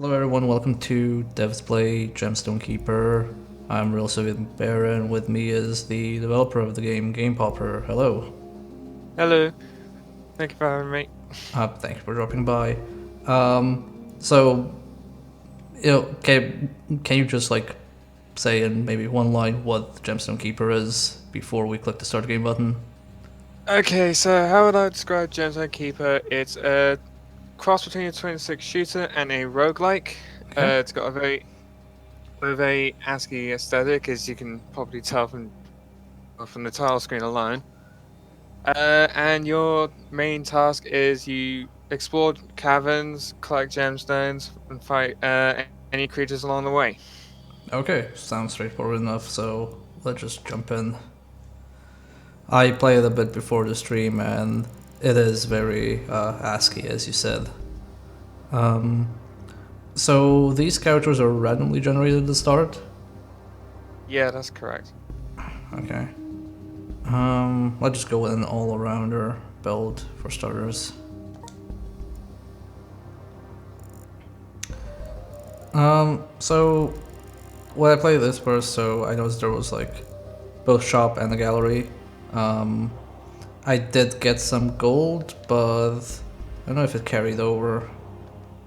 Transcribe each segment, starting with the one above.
Hello everyone, welcome to Devs Play Gemstone Keeper. I'm Real Soviet Bear and with me is the developer of the game, Gamepopper. Hello. Hello, thank you for having me. Thank you for dropping by. So, can you just say in maybe one line what Gemstone Keeper is before we click the start game button? Okay, so how would I describe Gemstone Keeper? It's a cross between a 26 shooter and a roguelike. Okay. It's got a very ASCII aesthetic, as you can probably tell from the title screen alone. And your main task is you explore caverns, collect gemstones, and fight any creatures along the way. Okay, sounds straightforward enough, so let's just jump in. I played a bit before the stream and it is very ASCII, as you said. Um, So these characters are randomly generated at the start? Yeah, that's correct. Okay. Let's just go with an all-arounder build for starters. So when I played this first, so I noticed there was both shop and a gallery. I did get some gold, but I don't know if it carried over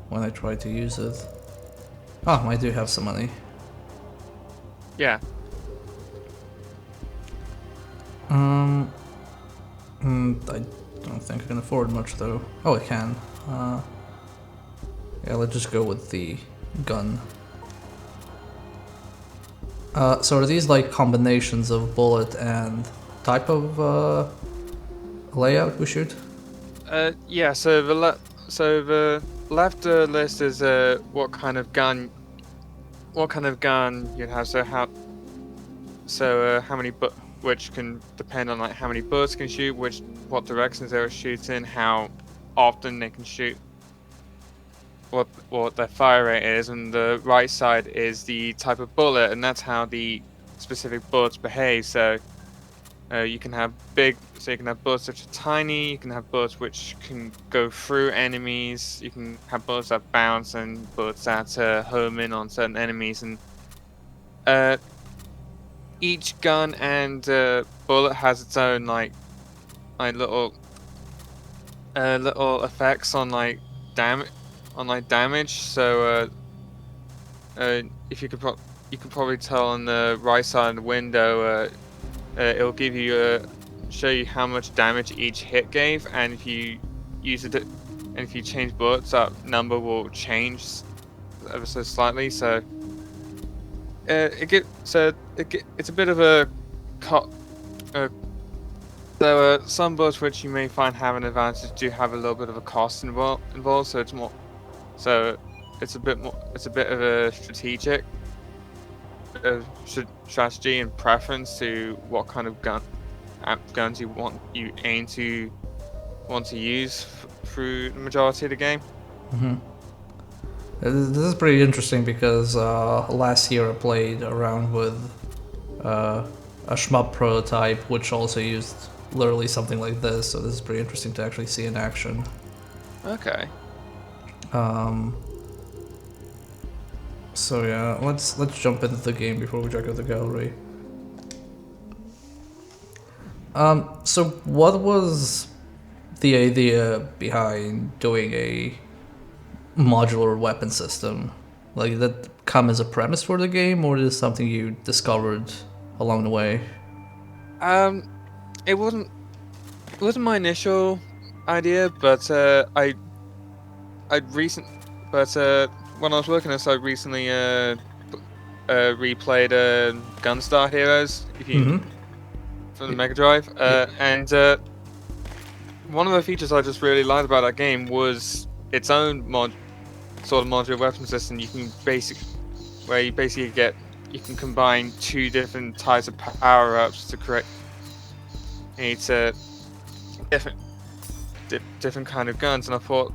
when I tried to use it. Oh, I do have some money. Yeah. I don't think I can afford much though. Oh, I can. Yeah, let's just go with the gun. So are these like combinations of bullet and type of layout we shoot? Yeah. So the left list is what kind of gun you'd have. How many which can depend on like how many bullets can shoot, what directions they were shooting, how often they can shoot, what their fire rate is, and the right side is the type of bullet, and that's how the specific bullets behave. So you can have bullets which are tiny, you can have bullets which can go through enemies, you can have bullets that bounce, and bullets that home in on certain enemies, and uh, each gun and bullet has its own little little effects on damage. So if you can probably tell on the right side of the window, it'll give you show you how much damage each hit gave, and if you use it, and if you change bullets, that number will change ever so slightly. So it's a bit of a cut. There are some bullets which you may find have an advantage do have a little bit of a cost involved, so it's a bit of a strategy and preference to what kind of guns you aim to want to use through the majority of the game. This is pretty interesting because last year I played around with a shmup prototype which also used literally something like this, so this is pretty interesting to actually see in action. Okay. So yeah, let's jump into the game before we check out the gallery. So what was the idea behind doing a modular weapon system? Like, did that come as a premise for the game, or is it something you discovered along the way? It wasn't my initial idea, but when I was working on this, I recently replayed Gunstar Heroes from the Mega Drive, and one of the features I just really liked about that game was its own sort of modular weapon system. You can you can combine two different types of power-ups to create different different kind of guns, and I thought,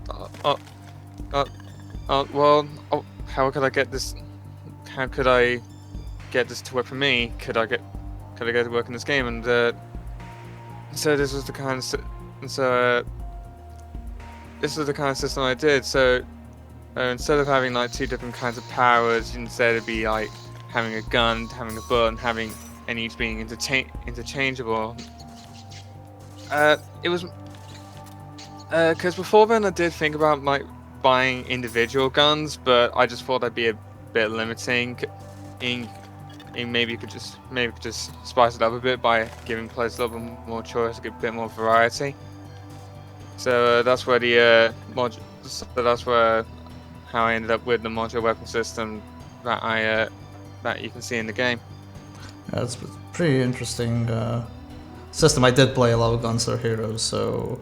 how could I get this? How could I get this to work for me? Could I get to work in this game? And so this was the kind of system I did. So instead of having like 2 different kinds of powers, instead it'd be like having a gun, having a bullet, and having and each being interchangeable. It was because before then I did think about like buying individual guns, but I just thought that'd be a bit limiting. In maybe you could just spice it up a bit by giving players a little bit more choice, give a bit more variety. So that's where the So that's where how I ended up with the modular weapon system that you can see in the game. That's a pretty interesting system. I did play a lot of Gunstar Heroes, so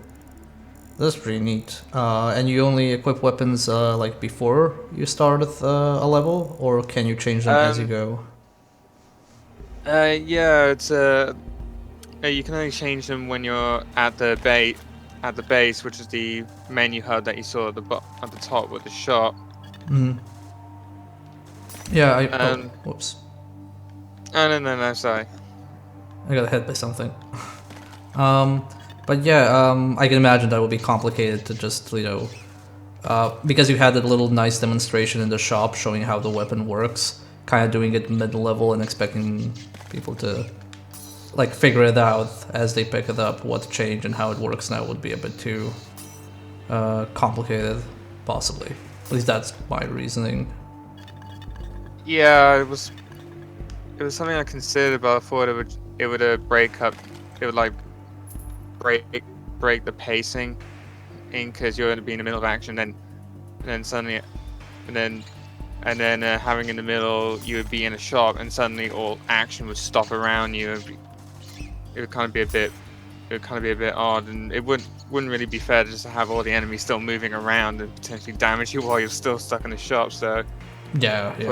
that's pretty neat. And you only equip weapons like before you start a level, or can you change them as you go? Yeah, it's you can only change them when you're at the base, which is the menu HUD that you saw at the top with the shop. Mm. Yeah, whoops. Oh, no, sorry. I got hit by something. But yeah, I can imagine that would be complicated to just, because you had that little nice demonstration in the shop showing how the weapon works, kind of doing it mid-level and expecting people to like figure it out as they pick it up, what to change and how it works now would be a bit too complicated, possibly. At least that's my reasoning. Yeah, it was something I considered, but I thought it would like break the pacing in, because you're going to be in the middle of action, and then suddenly and then having in the middle you would be in a shop and suddenly all action would stop around you. It would kind of be a bit odd, and it wouldn't really be fair to just have all the enemies still moving around and potentially damage you while you're still stuck in the shop. So Yeah. I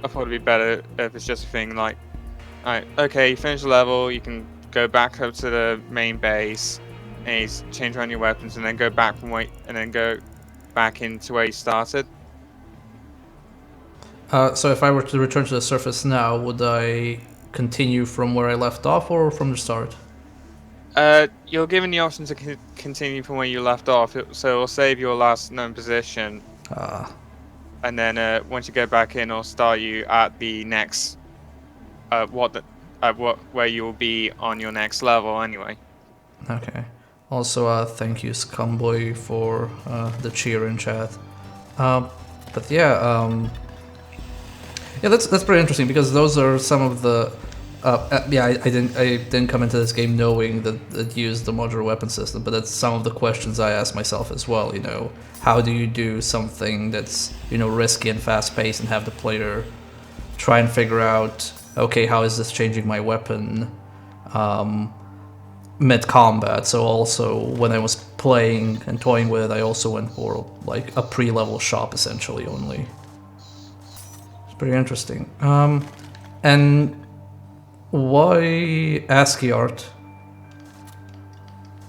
thought it'd be better if it's just a thing like, alright, okay, you finish the level, you can go back up to the main base and you change around your weapons, and then go back into where you started. So if I were to return to the surface now, would I continue from where I left off or from the start? You're given the option to continue from where you left off, so it'll save your last known position. And then once you go back in, it'll start you at the next where you will be on your next level anyway. Okay. Also, thank you, Scumboy, for the cheer in chat. But yeah, that's pretty interesting, because those are some of the. I didn't come into this game knowing that it used the modular weapon system, but that's some of the questions I asked myself as well. How do you do something that's risky and fast paced and have the player try and figure out, okay, how is this changing my weapon mid combat? So also when I was playing and toying with it, I also went for like a pre-level shop essentially only. It's pretty interesting. And why ASCII art?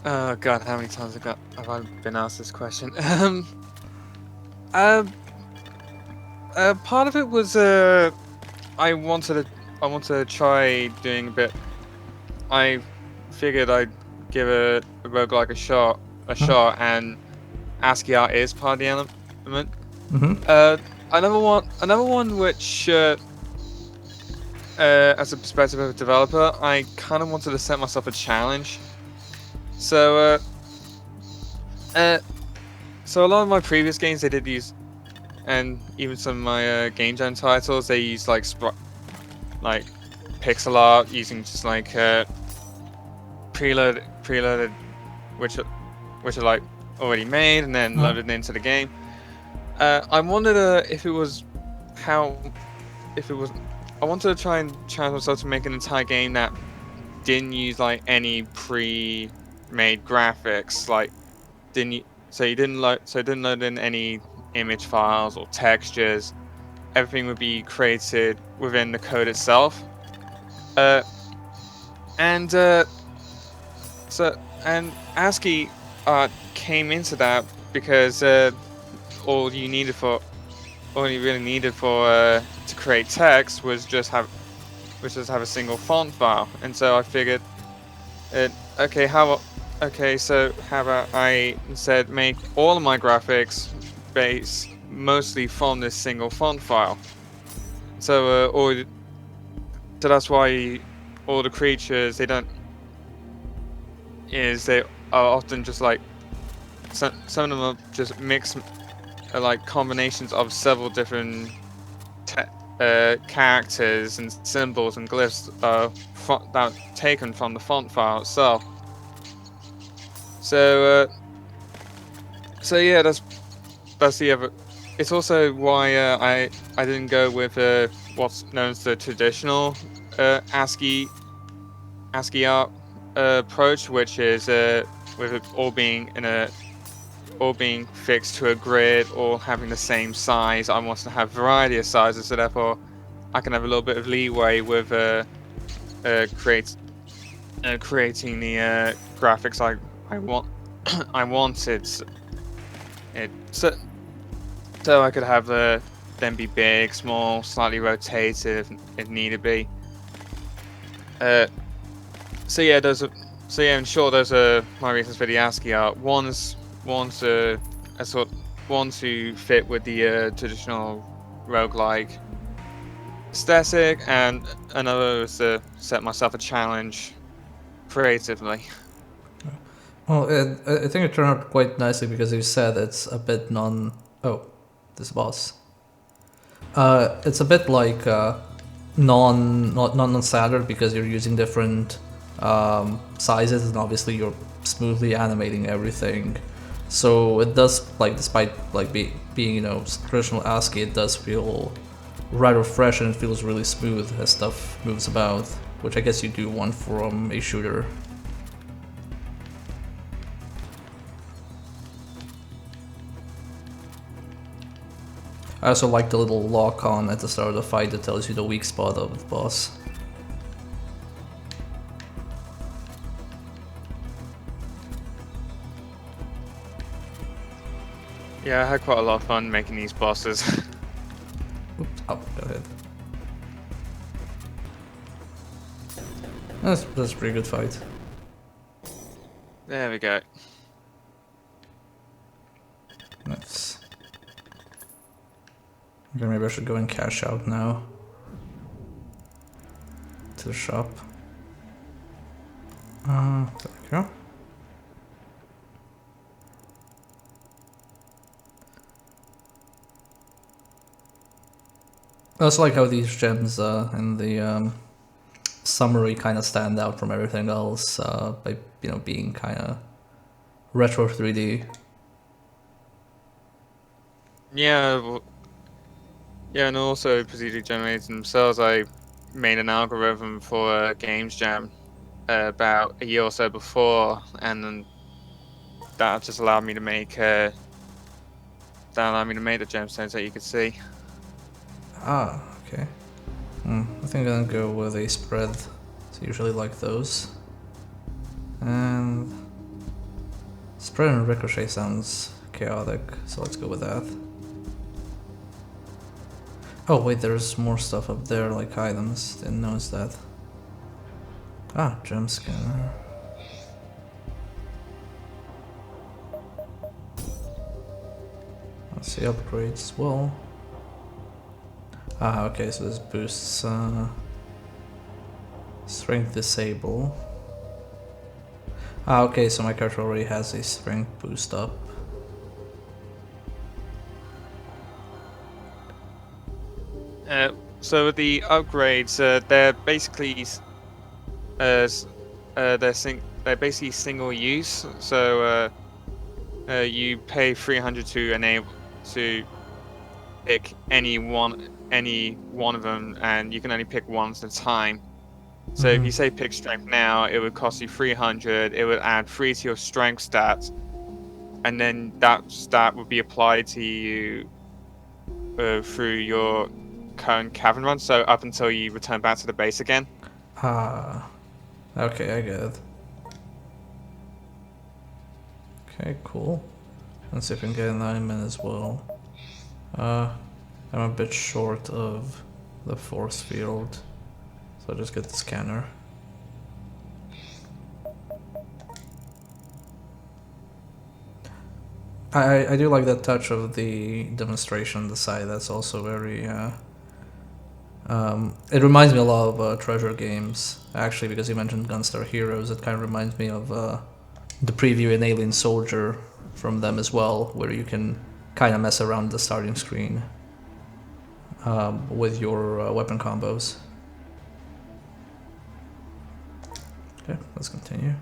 Oh god, how many times have I been asked this question? Part of it was I wanted to try doing a bit. I figured I'd give a roguelike a shot, and ASCII art is part of the element. Another one which, as a perspective of a developer, I kind of wanted to set myself a challenge. So a lot of my previous games, they did use, and even some of my game jam titles, they use like pixel art using just like preloaded, which are like already made and then loaded into the game. I wondered I wanted to try and challenge myself to make an entire game that didn't use like any pre-made graphics, like it didn't load in any image files or textures. Everything would be created within the code itself. And ASCII art came into that because all you really needed to create text was just have a single font file. And so I figured, so how about I instead make all of my graphics mostly from this single font file. So, so that's why all the creatures they are often just like some of them are just mixed, like combinations of several different characters and symbols and glyphs that taken from the font file itself. So, so yeah, that's the other. It's also why I didn't go with what's known as the traditional ASCII art approach, which is with it all being fixed to a grid or having the same size. I want to have variety of sizes, so therefore I can have a little bit of leeway with creating the graphics I want. I wanted it so I could have them be big, small, slightly rotated if needed be. So yeah, in short, those are my reasons for the ASCII art. One's to fit with the traditional roguelike aesthetic, and another is to set myself a challenge creatively. Well, I think it turned out quite nicely because you said it's a bit non. Oh, this boss. It's a bit like non-standard because you're using different sizes and obviously you're smoothly animating everything. So it does, like, despite like being traditional ASCII, it does feel rather fresh and it feels really smooth as stuff moves about, which I guess you do want from a shooter. I also like the little lock-on at the start of the fight that tells you the weak spot of the boss. Yeah, I had quite a lot of fun making these bosses. Oops, oh, go ahead. That's a pretty good fight. There we go. Nice. Okay, maybe I should go and cash out now. To the shop. There we go. I also like how these gems in the summary kind of stand out from everything else by being kind of retro 3D. Yeah, yeah, and also procedurally generated themselves. I made an algorithm for Games Jam about a year or so before, and then that just allowed me to make the gemstones that you could see. Ah, okay. I think I'm gonna go with a spread. I usually like those. And spread and ricochet sounds chaotic, so let's go with that. Oh wait, there's more stuff up there, like items. Didn't notice that. Ah, gem scanner. Let's see upgrades as well. Ah, okay, so this boosts strength disable. Ah, okay, so my character already has a strength boost up. So with the upgrades, they're basically they're basically single use. So you pay 300 to pick any one of them, and you can only pick one at a time. So if you say pick strength now, it would cost you 300. It would add 3 to your strength stat, and then that stat would be applied to you through your current cavern run. So up until you return back to the base again. Ah, okay, I get it. Okay, cool. Let's see if we can get an alignment as well. I'm a bit short of the force field, so I'll just get the scanner. I do like that touch of the demonstration on the side. That's also very. It reminds me a lot of treasure games, actually, because you mentioned Gunstar Heroes. It kind of reminds me of the preview in Alien Soldier from them as well, where you can kind of mess around the starting screen with your weapon combos. Okay, let's continue.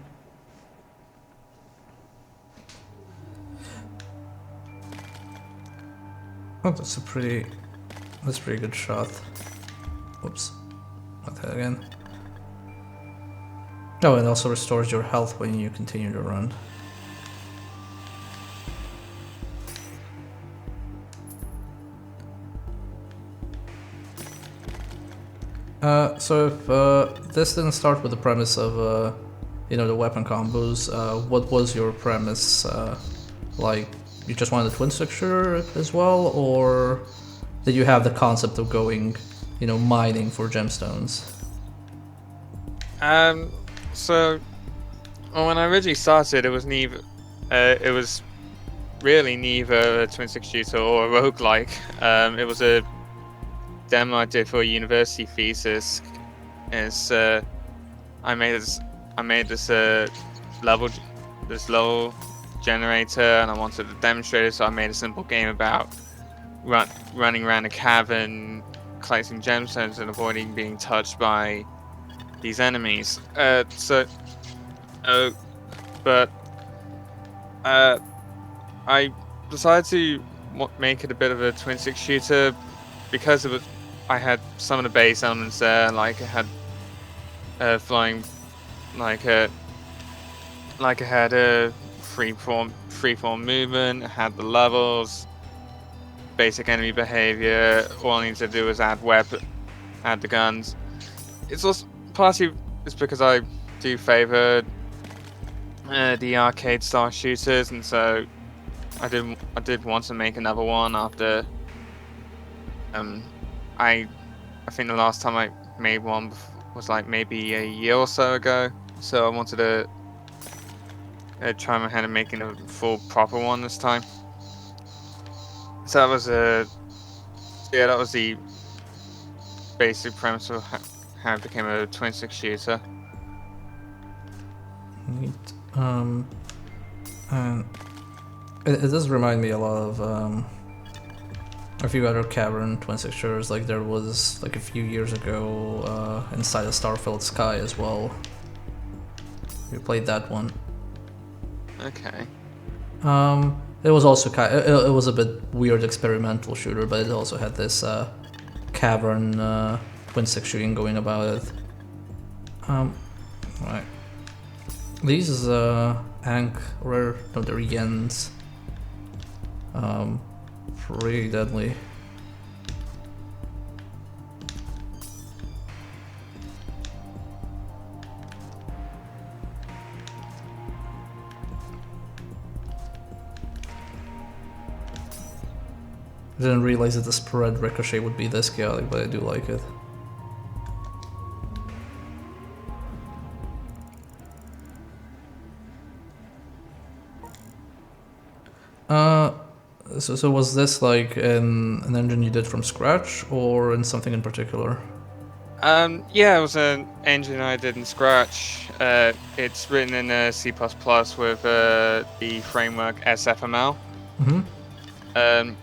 Oh, that's pretty good shot. Whoops, not that again. Oh, it also restores your health when you continue to run. So if this didn't start with the premise of, you know, the weapon combos, what was your premise? Like, you just wanted a twin stick shooter as well, or did you have the concept of going, you know, mining for gemstones? So when I originally started, it was neither. It was really neither a twin stick shooter or a roguelike. It was a demo I did for a university thesis. Is I made this level generator, and I wanted to demonstrate it. So I made a simple game about running around a cavern, collecting gemstones, and avoiding being touched by these enemies. But I decided to make it a bit of a twin stick shooter because I had some of the base elements there, like I had flying, like I had a freeform movement, I had the levels, basic enemy behavior. All I need to do is add the guns. It's also partly it's because I do favor the arcade style shooters, and so I did want to make another one after I think the last time I made one was like maybe a year or so ago, so I wanted to try my hand at making a full proper one this time. So that was that was the basic premise of how it became a twin stick shooter. Neat. And it does remind me a lot of a few other cavern twin stick shooters. Like there was like a few years ago inside a Starfield Sky as well. We played that one. Okay. It was also it was a bit weird experimental shooter, but it also had this cavern twin stick shooting going about it. Right. These Ankh rare, no, they're Yens. Pretty deadly. I didn't realize that the spread ricochet would be this chaotic, but I do like it. So was this like an engine you did from scratch, or in something in particular? Yeah, it was an engine I did in Scratch. It's written in C++ with the framework SFML. Mm-hmm.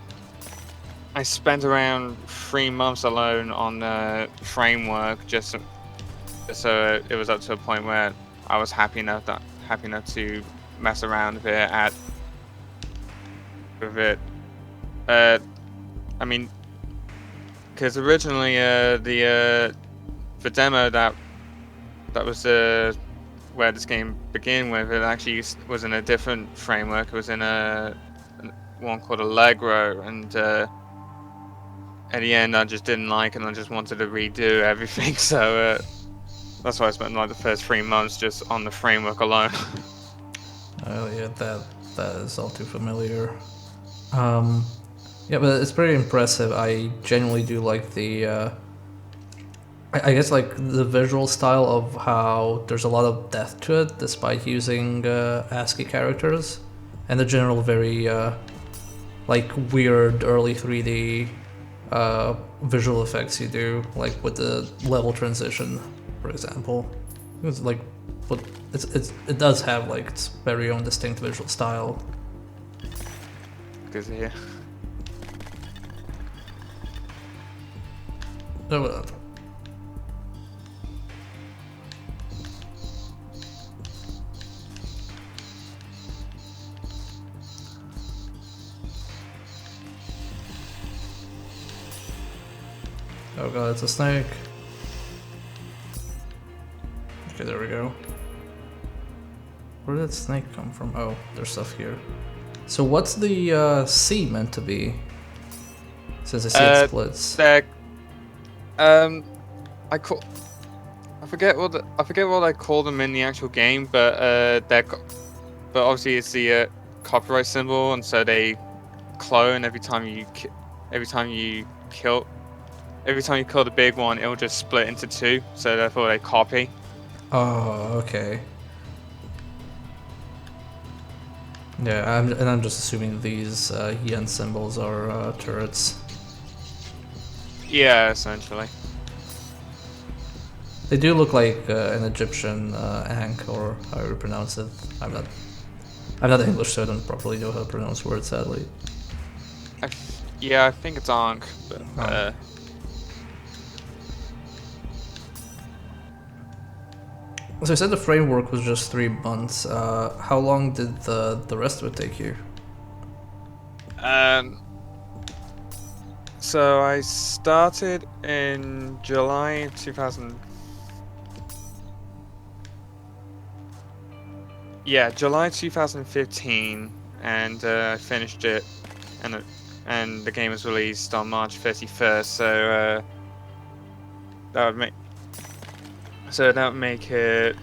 I spent around 3 months alone on the framework, just so it was up to a point where I was happy enough to mess around with it. I mean, because originally the demo that was where this game began with, it actually was in a different framework. It was in one called Allegro, and at the end I just didn't like it, and I just wanted to redo everything. So that's why I spent like the first 3 months just on the framework alone. Oh yeah, that is all too familiar. Yeah, but it's pretty impressive. I genuinely do like the I guess like the visual style of how there's a lot of depth to it despite using ASCII characters, and the general very like weird early 3D visual effects you do, like with the level transition, for example. It's like, but it does have like its very own distinct visual style. Good to hear. Oh, oh god, it's a snake. Okay, there we go. Where did that snake come from? Oh, there's stuff here. So what's the sea meant to be? Since I see it splits. They're, I forget what I call them in the actual game, but but obviously it's the copyright symbol, and so they clone every time you kill the big one, it'll just split into two, so therefore they copy. Oh, okay. Yeah, I'm just assuming these yen symbols are turrets. Yeah, essentially. They do look like an Egyptian ankh, or however you pronounce it. I'm not English, so I don't properly know how to pronounce words, sadly. Yeah, I think it's Ankh, but Oh. So I said the framework was just 3 months. How long did the rest of it take you? So I started in July 2000. Yeah, July 2015, and I finished it, and the game was released on March 31st. So that would make it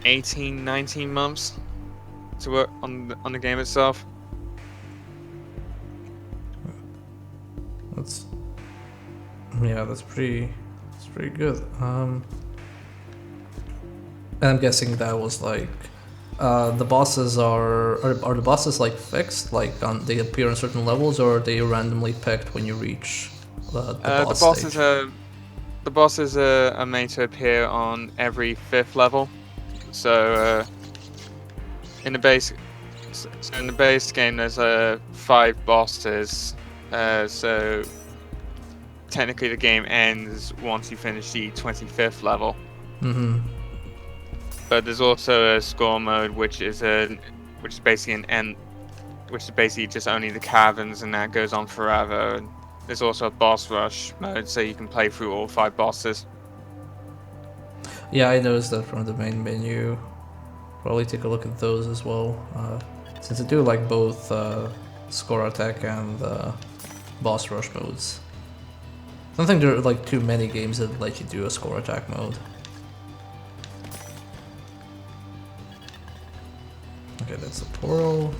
18, 19 months to work on the game itself. That's pretty good. And I'm guessing that was like the bosses are the bosses like fixed, like they appear on certain levels, or are they randomly picked when you reach the boss stage? The bosses are made to appear on every 5th level. So in the base game, there's 5 bosses. So technically, the game ends once you finish the 25th level. Mm-hmm. But there's also a score mode, which is basically an end, which is basically just only the caverns, and that goes on forever. And there's also a boss rush mode, so you can play through all 5 bosses. Yeah, I noticed that from the main menu. Probably take a look at those as well, since I do like both score attack and boss rush modes. I don't think there are like too many games that let you do a score attack mode. Okay, that's a portal.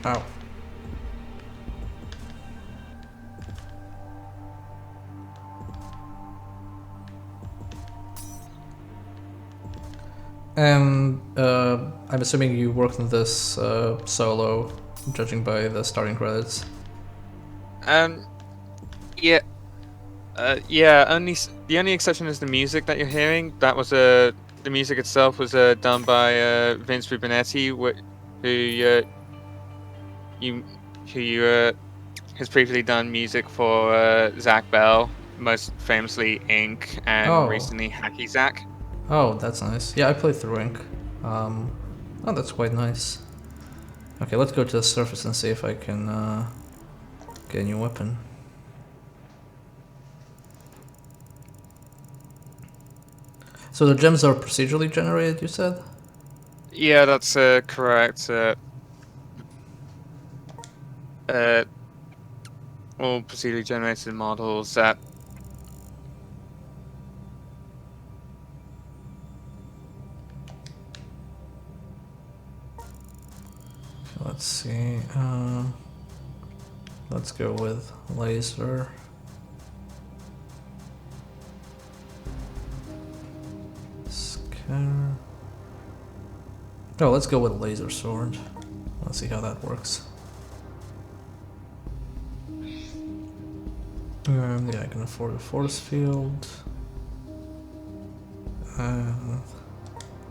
Ow. And I'm assuming you worked on this solo, judging by the starting credits. Yeah, the only exception is the music that you're hearing. That was the music itself was done by Vince Rubinetti, who has previously done music for Zach Bell, most famously Ink, and Oh, recently Hacky Zack. oh, that's nice. Yeah, I played through Ink. Oh, that's quite nice. Okay, let's go to the surface and see if I can get a new weapon. So the gems are procedurally generated, you said? Yeah, that's correct. All procedurally generated models that. Let's see. Let's go with laser. Scatter. Oh, let's go with laser sword. Let's see how that works. Yeah, I can afford a force field.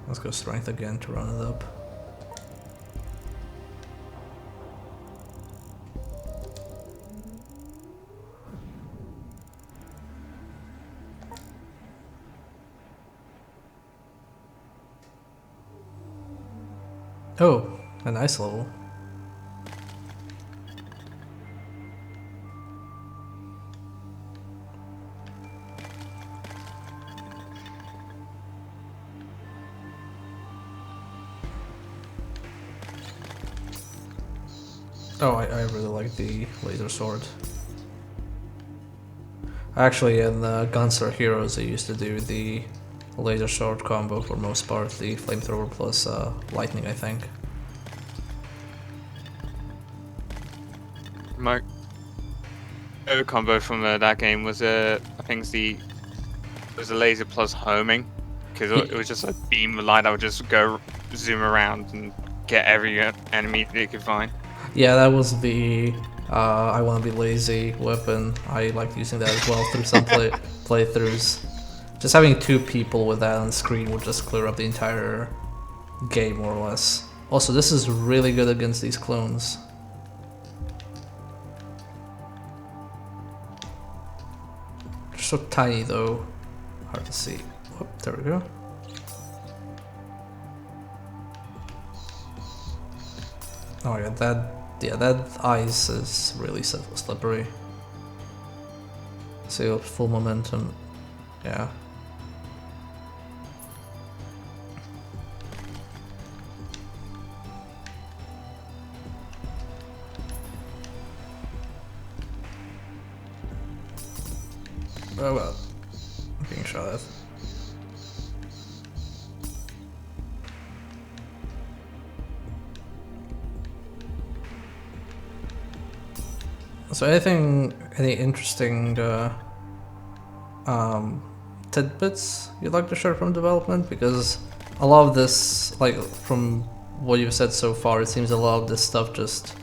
Let's go strength again to run it up. Oh, a nice level. Oh, I really like the laser sword. Actually, in Gunstar Heroes, I used to do the laser sword combo for most part, the flamethrower plus lightning, I think. My favorite combo from that game was I think it was a laser plus homing, because it was just a beam of light that would just go zoom around and get every enemy that you could find. Yeah, that was the I want to be lazy weapon. I liked using that as well through some playthroughs. Just having two people with that on screen would just clear up the entire game, more or less. Also, this is really good against these clones. They're so tiny though, hard to see. Oh, there we go. Oh yeah, that ice is really slippery. See, full momentum, yeah. Oh well, I'm being shot at. So any interesting tidbits you'd like to share from development? Because a lot of this, like from what you've said so far, it seems a lot of this stuff just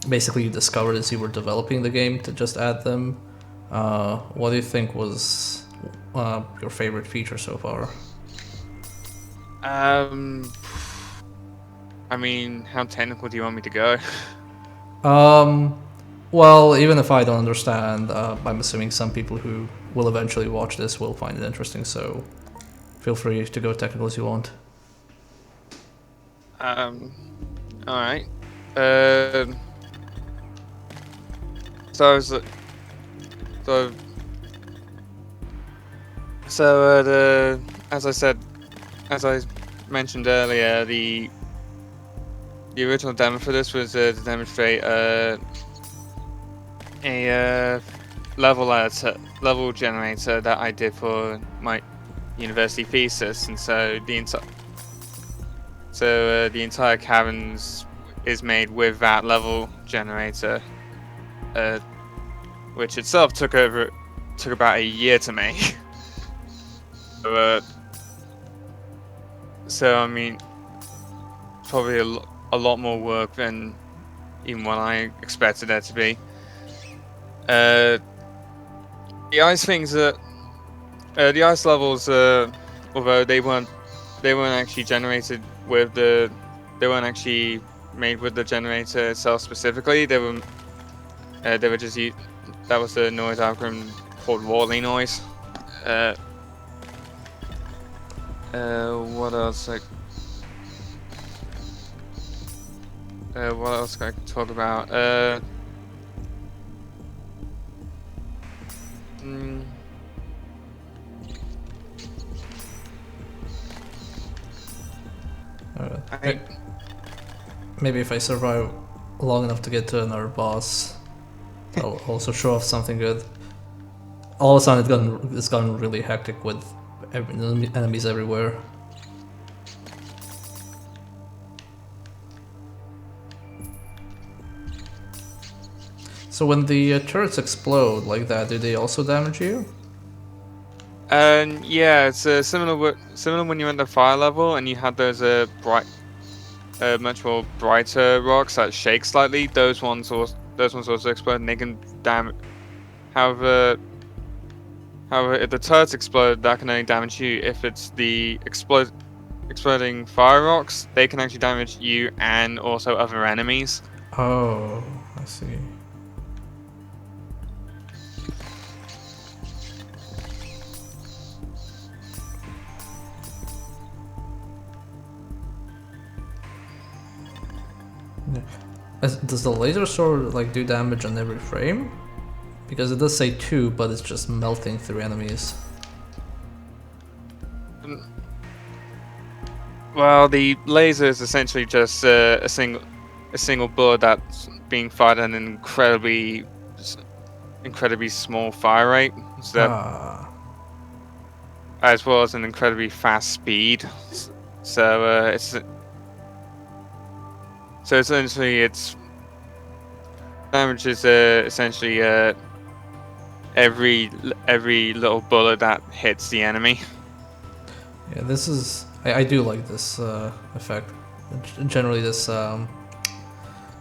basically you discovered as you were developing the game to just add them. What do you think was your favorite feature so far? I mean, how technical do you want me to go? Well, even if I don't understand, I'm assuming some people who will eventually watch this will find it interesting, so feel free to go technical as you want. Alright. So I was, so, as I mentioned earlier, the original demo for this was to demonstrate a level generator that I did for my university thesis, and so the entire caverns is made with that level generator, which itself took about a year to make. So I mean, probably a lot more work than even what I expected there to be. The ice levels, although they weren't actually generated with they weren't actually made with the generator itself specifically. They were just that was the noise algorithm called Worley noise. What else? What else can I talk about? Maybe if I survive long enough to get to another boss, I'll also show off something good. All of a sudden, it's gotten really hectic with enemies everywhere. So when the turrets explode like that, do they also damage you? And yeah, it's similar when you're at the fire level and you have those much more brighter rocks that shake slightly. Those ones also explode and they can damage. However, if the turrets explode, that can only damage you. If it's the exploding fire rocks, they can actually damage you and also other enemies. Oh, I see. Does the laser sword like do damage on every frame? Because it does say 2, but it's just melting through enemies. Well, the laser is essentially just a single bullet that's being fired at an incredibly small fire rate, so that, as well as an incredibly fast speed. So essentially its damage is essentially every little bullet that hits the enemy. Yeah, this is... I do like this effect. Generally this,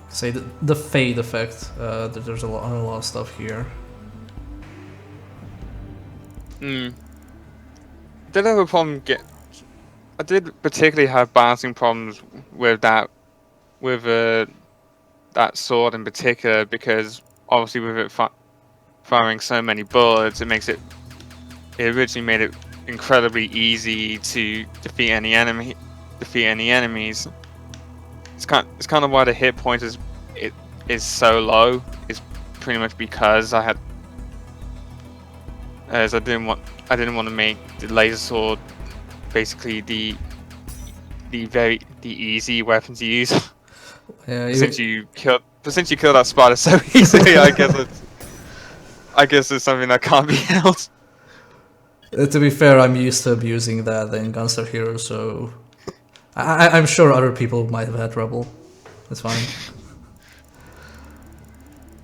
say the fade effect, there's a lot of stuff here. Did have a problem I did particularly have balancing problems with that that sword in particular, because obviously with it firing so many bullets, it originally made it incredibly easy to defeat any enemies. It's kind of why the hit point is so low. Is pretty much because I didn't want to make the laser sword basically the easy weapon to use. Yeah, since you kill that spider so easily, I guess it's something that can't be held. To be fair, I'm used to abusing that in Gunstar Heroes, so I'm sure other people might have had trouble. It's fine.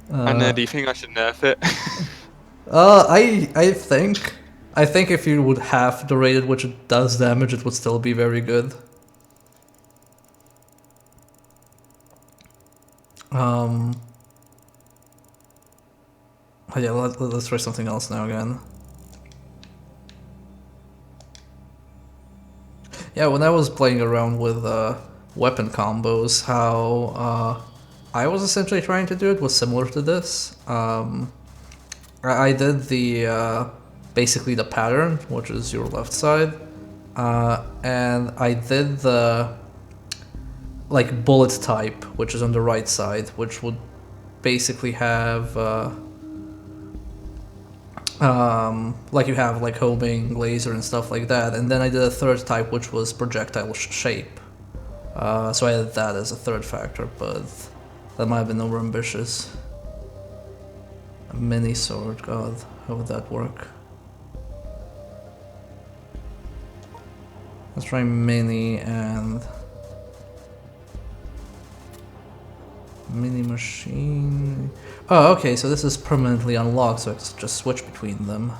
And do you think I should nerf it? I think if you would have the rate at which it does damage, it would still be very good. Yeah, let's try something else now again. Yeah, when I was playing around with weapon combos, how I was essentially trying to do it was similar to this. I did the basically the pattern, which is your left side, and I did the like bullet type, which is on the right side, which would basically have like you have like homing, laser, and stuff like that. And then I did a third type, which was projectile shape. So I added that as a third factor, but that might have been overambitious. A mini sword, god, how would that work? Let's try mini and mini machine. Oh, okay, so this is permanently unlocked, so I can just switch between them.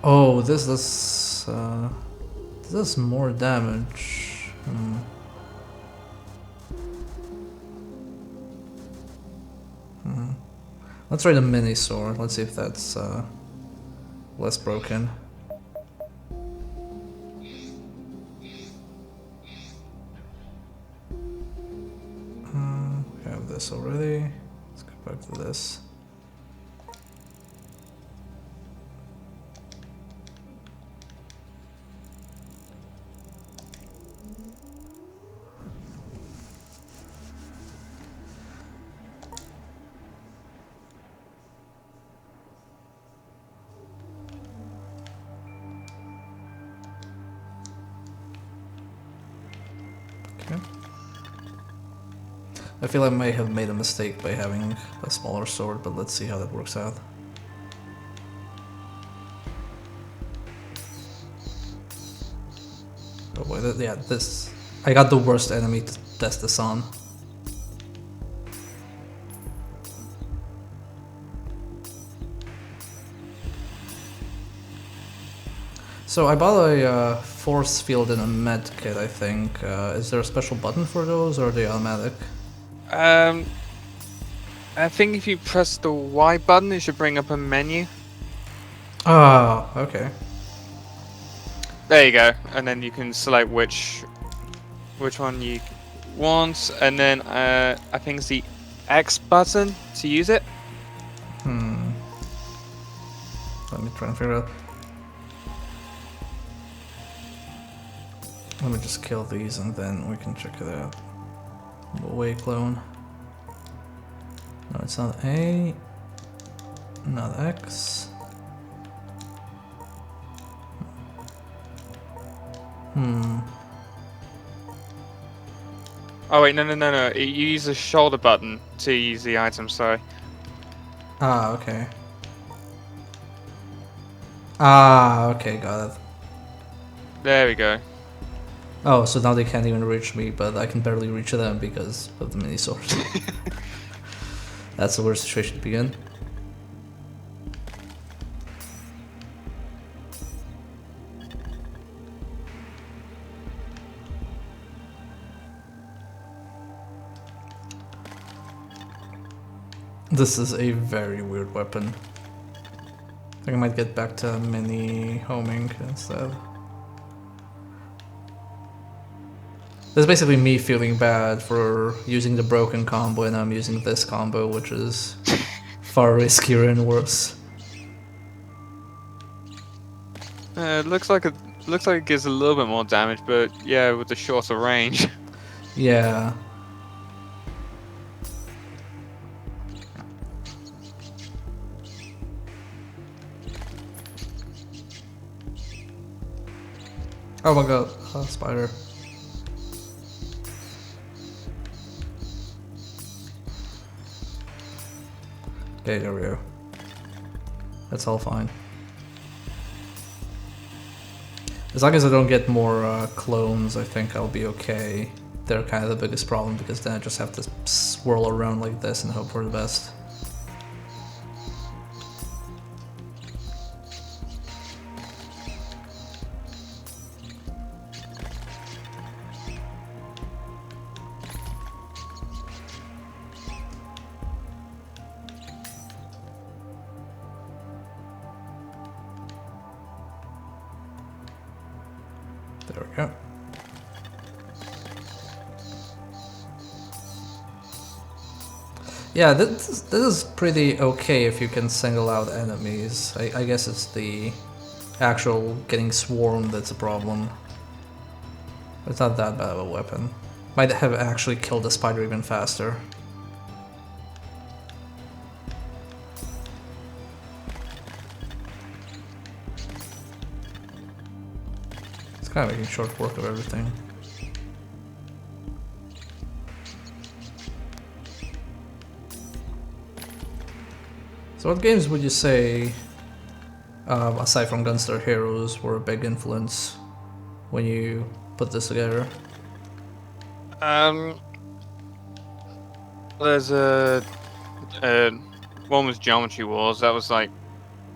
Oh, this does more damage. Let's try the mini sword. Let's see if that's less broken. We have this already. Let's go back to this. I feel I may have made a mistake by having a smaller sword, but let's see how that works out. Oh boy, yeah, this... I got the worst enemy to test this on. So I bought a force field and a med kit, I think. Is there a special button for those, or are they automatic? I think if you press the Y button, it should bring up a menu. Ah, okay. There you go, and then you can select which one you want, and then I think it's the X button to use it. Let me try and figure out. Let me just kill these and then we can check it out. Away clone. No, it's not A. Not X. Oh wait, no. You use the shoulder button to use the item. Sorry. Ah, okay. Ah, okay, got it. There we go. Oh, so now they can't even reach me, but I can barely reach them because of the mini sword. That's the worst situation to begin. This is a very weird weapon. I think I might get back to mini homing instead. This is basically me feeling bad for using the broken combo and I'm using this combo, which is far riskier and worse. It looks like it gives a little bit more damage, but yeah, with the shorter range. Yeah. Oh my god, spider. Okay, there we go. That's all fine. As long as I don't get more clones, I think I'll be okay. They're kind of the biggest problem because then I just have to swirl around like this and hope for the best. There we go. Yeah, this is pretty okay if you can single out enemies. I guess it's the actual getting swarmed that's a problem. It's not that bad of a weapon. Might have actually killed the spider even faster. It's kind of making short work of everything. So what games would you say, aside from Gunstar Heroes, were a big influence when you put this together? There's one was Geometry Wars. That was like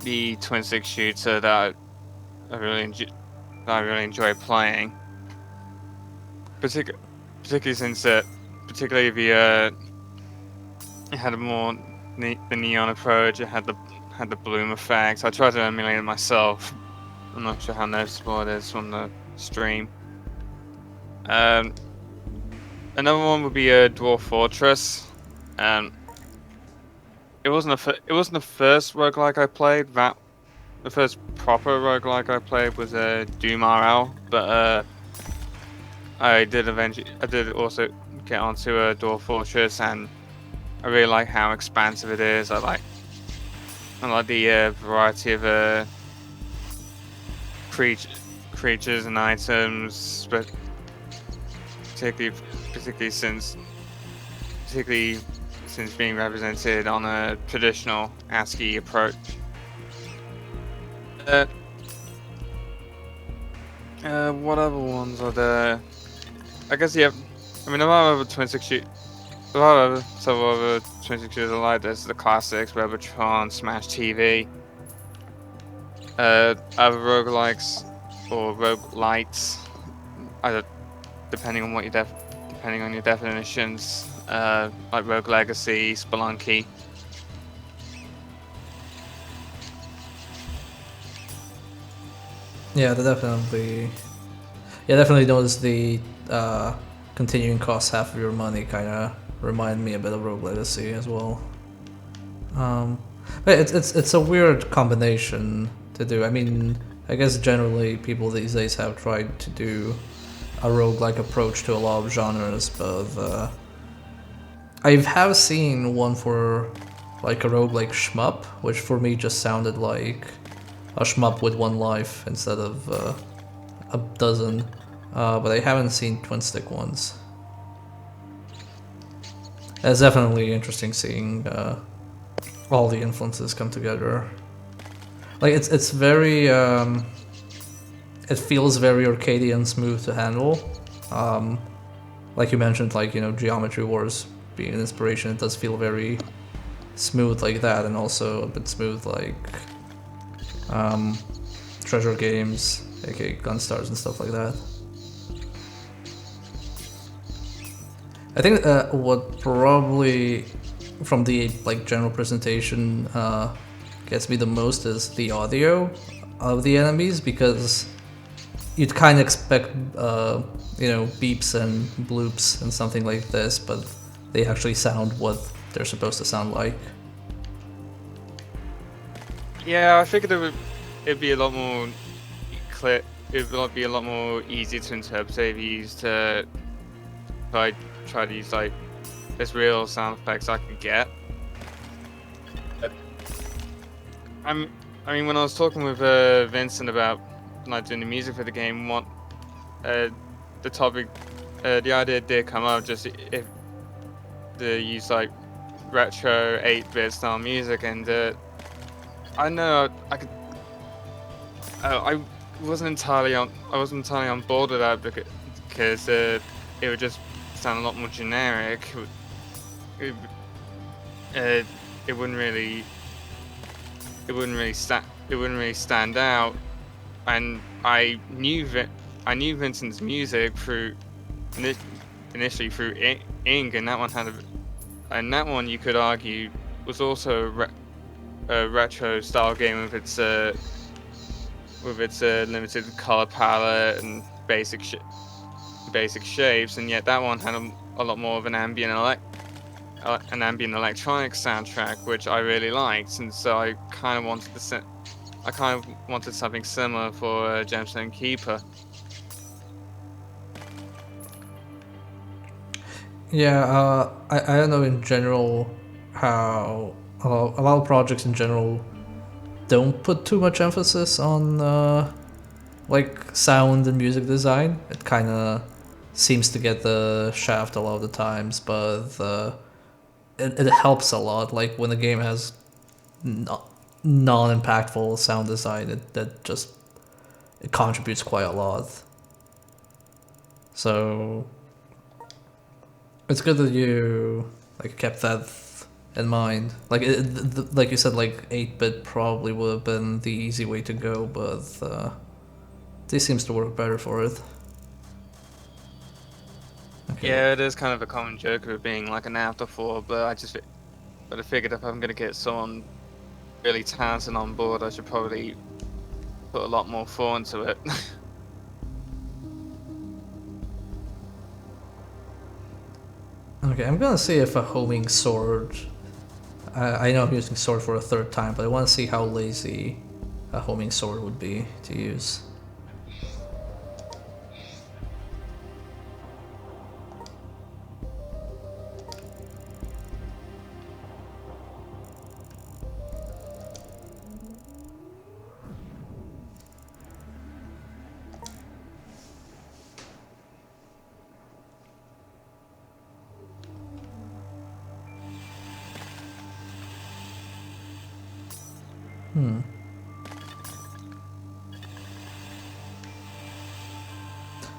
the twin stick shooter that I really enjoy playing. Particularly since particularly if you it had a more the neon approach. It had the bloom effect. I tried to emulate it myself. I'm not sure how noticeable it is on the stream. Another one would be a Dwarf Fortress. It wasn't the first roguelike I played. The first proper roguelike I played was Doom RL, but I did also get onto a Dwarf Fortress, and I really like how expansive it is. I like the variety of creatures and items, but particularly since being represented on a traditional ASCII approach. What other ones are there? I guess yeah. I mean, a lot of other twin stick shoot. A lot of several other twin stick shooters are like this. The classics, Robotron, Smash TV. Other roguelikes or roguelites. Either depending on what your depending on your definitions. Like Rogue Legacy, Spelunky. Yeah, definitely notice the continuing cost half of your money kind of remind me a bit of Rogue Legacy as well. But it's a weird combination to do. I mean, I guess generally people these days have tried to do a roguelike approach to a lot of genres, but I have seen one for like a roguelike shmup, which for me just sounded like a shmup with one life instead of a dozen. But I haven't seen twin stick ones. It's definitely interesting seeing all the influences come together. Like it's very it feels very arcadey and smooth to handle. Like you mentioned, like Geometry Wars being an inspiration, it does feel very smooth like that, and also a bit smooth like Treasure Games, aka Gunstars and stuff like that. I think what probably from the like general presentation gets me the most is the audio of the enemies, because you'd kind of expect beeps and bloops and something like this, but they actually sound what they're supposed to sound like. Yeah, I figured it'd be a lot more clear. It would be a lot more easy to interpret if you used to try to use like as real sound effects I could get. I mean, when I was talking with Vincent about like doing the music for the game, the topic, the idea did come up, just if to use like retro 8-bit style music, and I know I could. I wasn't entirely on board with that because it would just sound a lot more generic. It, it wouldn't really stand out, and I knew Vincent's music initially through Ing, and that one you could argue was also a retro style game with its limited color palette and basic shapes, and yet that one had a lot more of an ambient electronic soundtrack, which I really liked, and so I kind of wanted something similar for Gemstone Keeper. Yeah, I don't know in general how a lot of projects in general don't put too much emphasis on like sound and music design. It kind of seems to get the shaft a lot of the times, but it helps a lot. Like when the game has non-impactful sound design, it contributes quite a lot. So it's good that you like kept that in mind. Like like you said, like 8-bit probably would have been the easy way to go, but this seems to work better for it. Okay. Yeah, it is kind of a common joke of it being like an afterthought, but I figured if I'm gonna get someone really talented on board, I should probably put a lot more thought into it. Okay, I'm gonna see if a homing sword. I know I'm using sword for a third time, but I want to see how lazy a homing sword would be to use.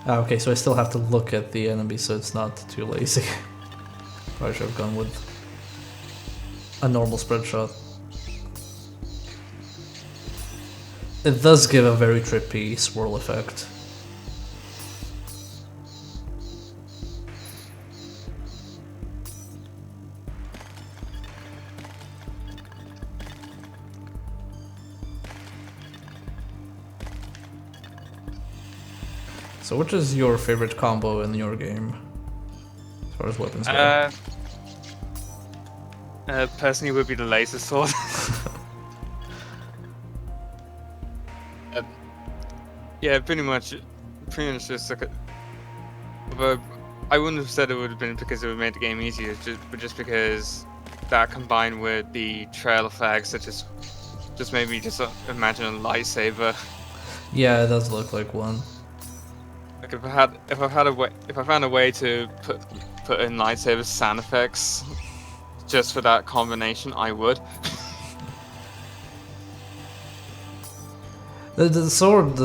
Ah, okay, so I still have to look at the enemy, so it's not too lazy. Probably should have gone with a normal spread shot. It does give a very trippy swirl effect. So which is your favorite combo in your game? As far as weapons go? Personally would be the laser sword. Yeah, pretty much just like but I wouldn't have said it would have been because it would make the game easier, but just because that combined with the trail effects, it just made me just imagine a lightsaber. Yeah, it does look like one. Like if I found a way to put in lightsaber sound effects just for that combination, I would. The sword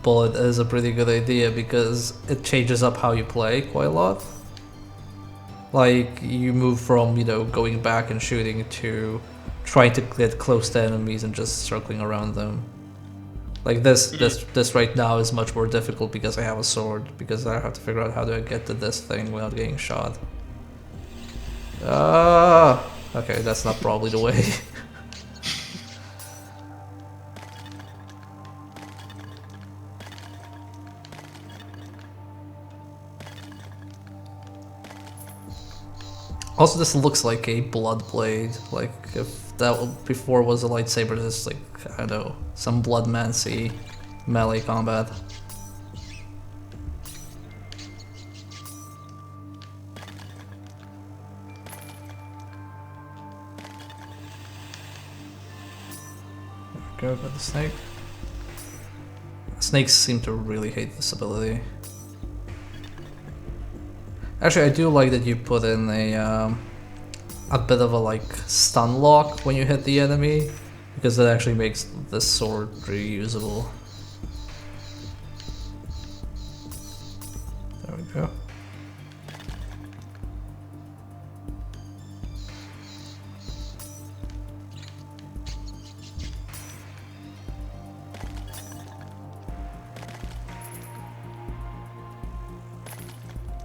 bullet is a pretty good idea because it changes up how you play quite a lot. Like, you move from, you know, going back and shooting to trying to get close to enemies and just circling around them. Like this right now is much more difficult because I have a sword, because I have to figure out how do I get to this thing without getting shot. Okay, that's not probably the way. Also, this looks like a blood blade. Like, if that before was a lightsaber, this is like, I don't know, some bloodmancy melee combat. There we go, got the snake. Snakes seem to really hate this ability. Actually, I do like that you put in a bit of a like stun lock when you hit the enemy, because that actually makes this sword reusable. There we go.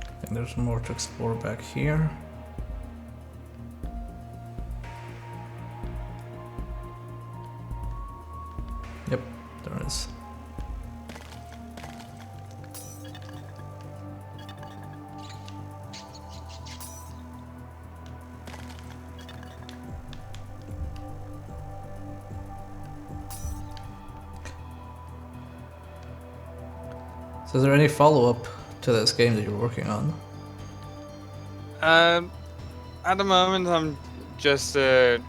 I think there's more to explore back here. Yep, there is. So is there any follow-up to this game that you're working on? At the moment, I'm just I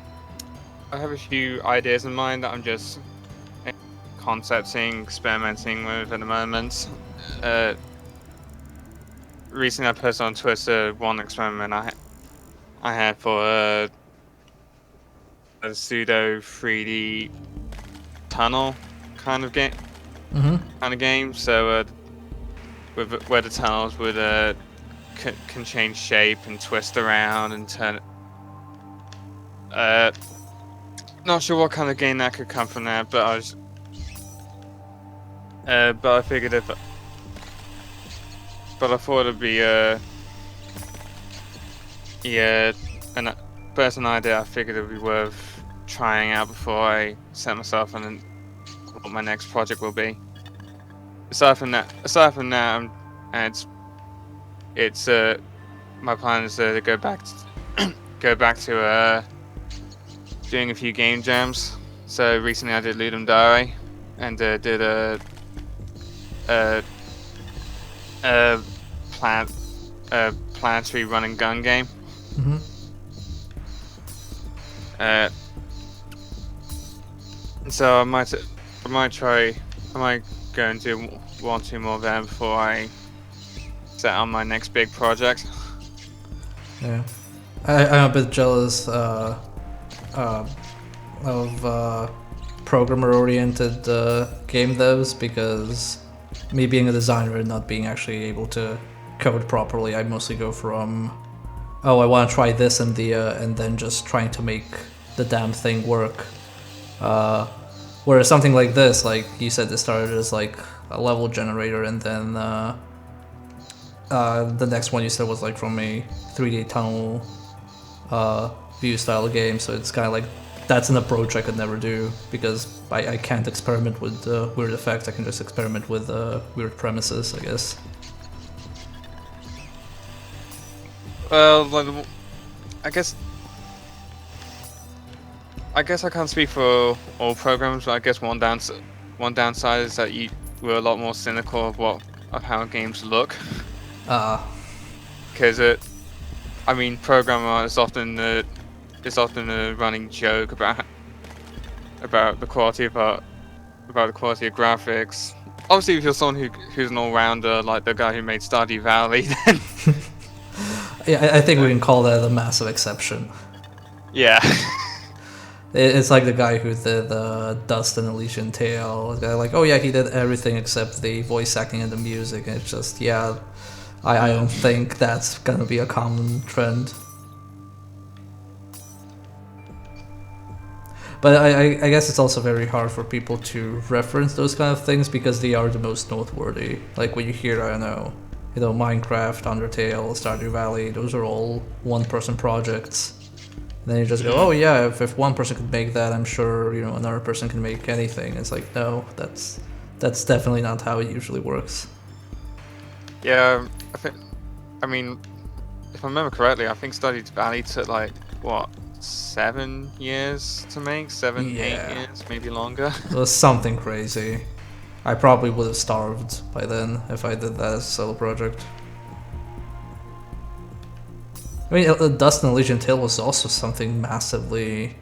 have a few ideas in mind that I'm just concepting, experimenting with at the moment. Recently, I posted on Twitter one experiment I had for a pseudo 3D tunnel kind of game. So where the tunnels would can change shape and twist around and turn. Not sure what kind of game that could come from there, but I figured but I thought it'd be but an idea I figured it'd be worth trying out before I set myself on what my next project will be. Aside from that, it's my plan is to go back to doing a few game jams. So recently I did Ludum Dare and did a planetary run and gun game. So I might go and do one or two more of them before I set on my next big project. Yeah, I'm a bit jealous of programmer-oriented game devs, because me being a designer and not being actually able to code properly, I mostly go from, oh, I want to try this and then just trying to make the damn thing work. Whereas something like this, like you said, it started as like a level generator, and then the next one you said was like from a 3D tunnel view style game. So it's kind of like that's an approach I could never do because I can't experiment with weird effects. I can just experiment with weird premises, I guess. Well, like, I guess I can't speak for all programs, but I guess one downside is that we're a lot more cynical of how games look. Because I mean, programmer is often a running joke about the quality of graphics. Obviously, if you're someone who's an all-rounder, like the guy who made Stardew Valley, then Yeah, I think we can call that a massive exception. yeah. It's like the guy who did Dust and Elysian Tale. The guy like, oh yeah, he did everything except the voice acting and the music. And it's just, yeah, I don't think that's gonna be a common trend. But I guess it's also very hard for people to reference those kind of things because they are the most noteworthy. Like when you hear, I don't know, Minecraft, Undertale, Stardew Valley, those are all one-person projects. And then you just go, oh yeah, if one person could make that, I'm sure another person can make anything. It's like, no, that's definitely not how it usually works. Yeah, I mean, if I remember correctly, I think Stardew Valley took like what 7 years to make, 8 years, maybe longer. It was something crazy. I probably would have starved by then if I did that as a solo project. I mean, Dust and Elysian Tale was also something massively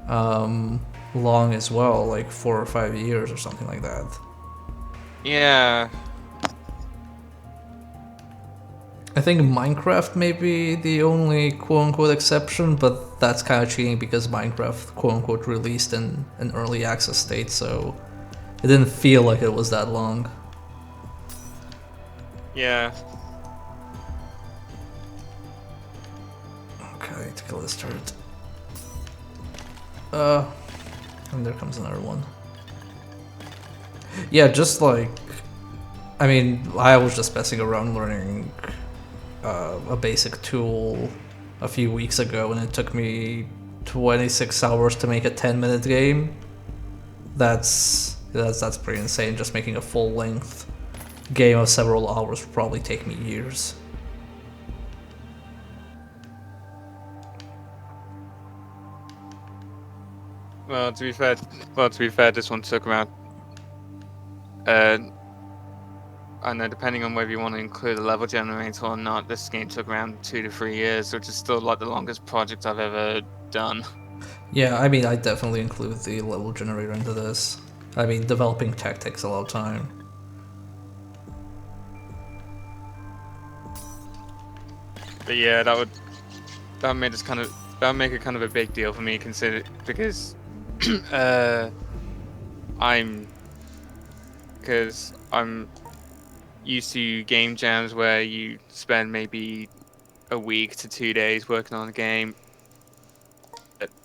long as well, like 4 or 5 years or something like that. Yeah. I think Minecraft may be the only quote-unquote exception, but that's kind of cheating because Minecraft quote-unquote released in an early access state, so it didn't feel like it was that long. Yeah. Okay, to kill this turret. And there comes another one. Yeah, just like, I mean, I was just messing around learning a basic tool a few weeks ago, and it took me 26 hours to make a 10-minute game. That's pretty insane. Just making a full-length game of several hours would probably take me years. Well, to be fair, this one took around. I know, depending on whether you want to include a level generator or not, this game took around 2 to 3 years, which is still like the longest project I've ever done. Yeah, I mean, I definitely include the level generator into this. I mean, developing tech takes a lot of time. But yeah, that would make it kind of a big deal for me, because I'm used to game jams where you spend maybe a week to 2 days working on a game,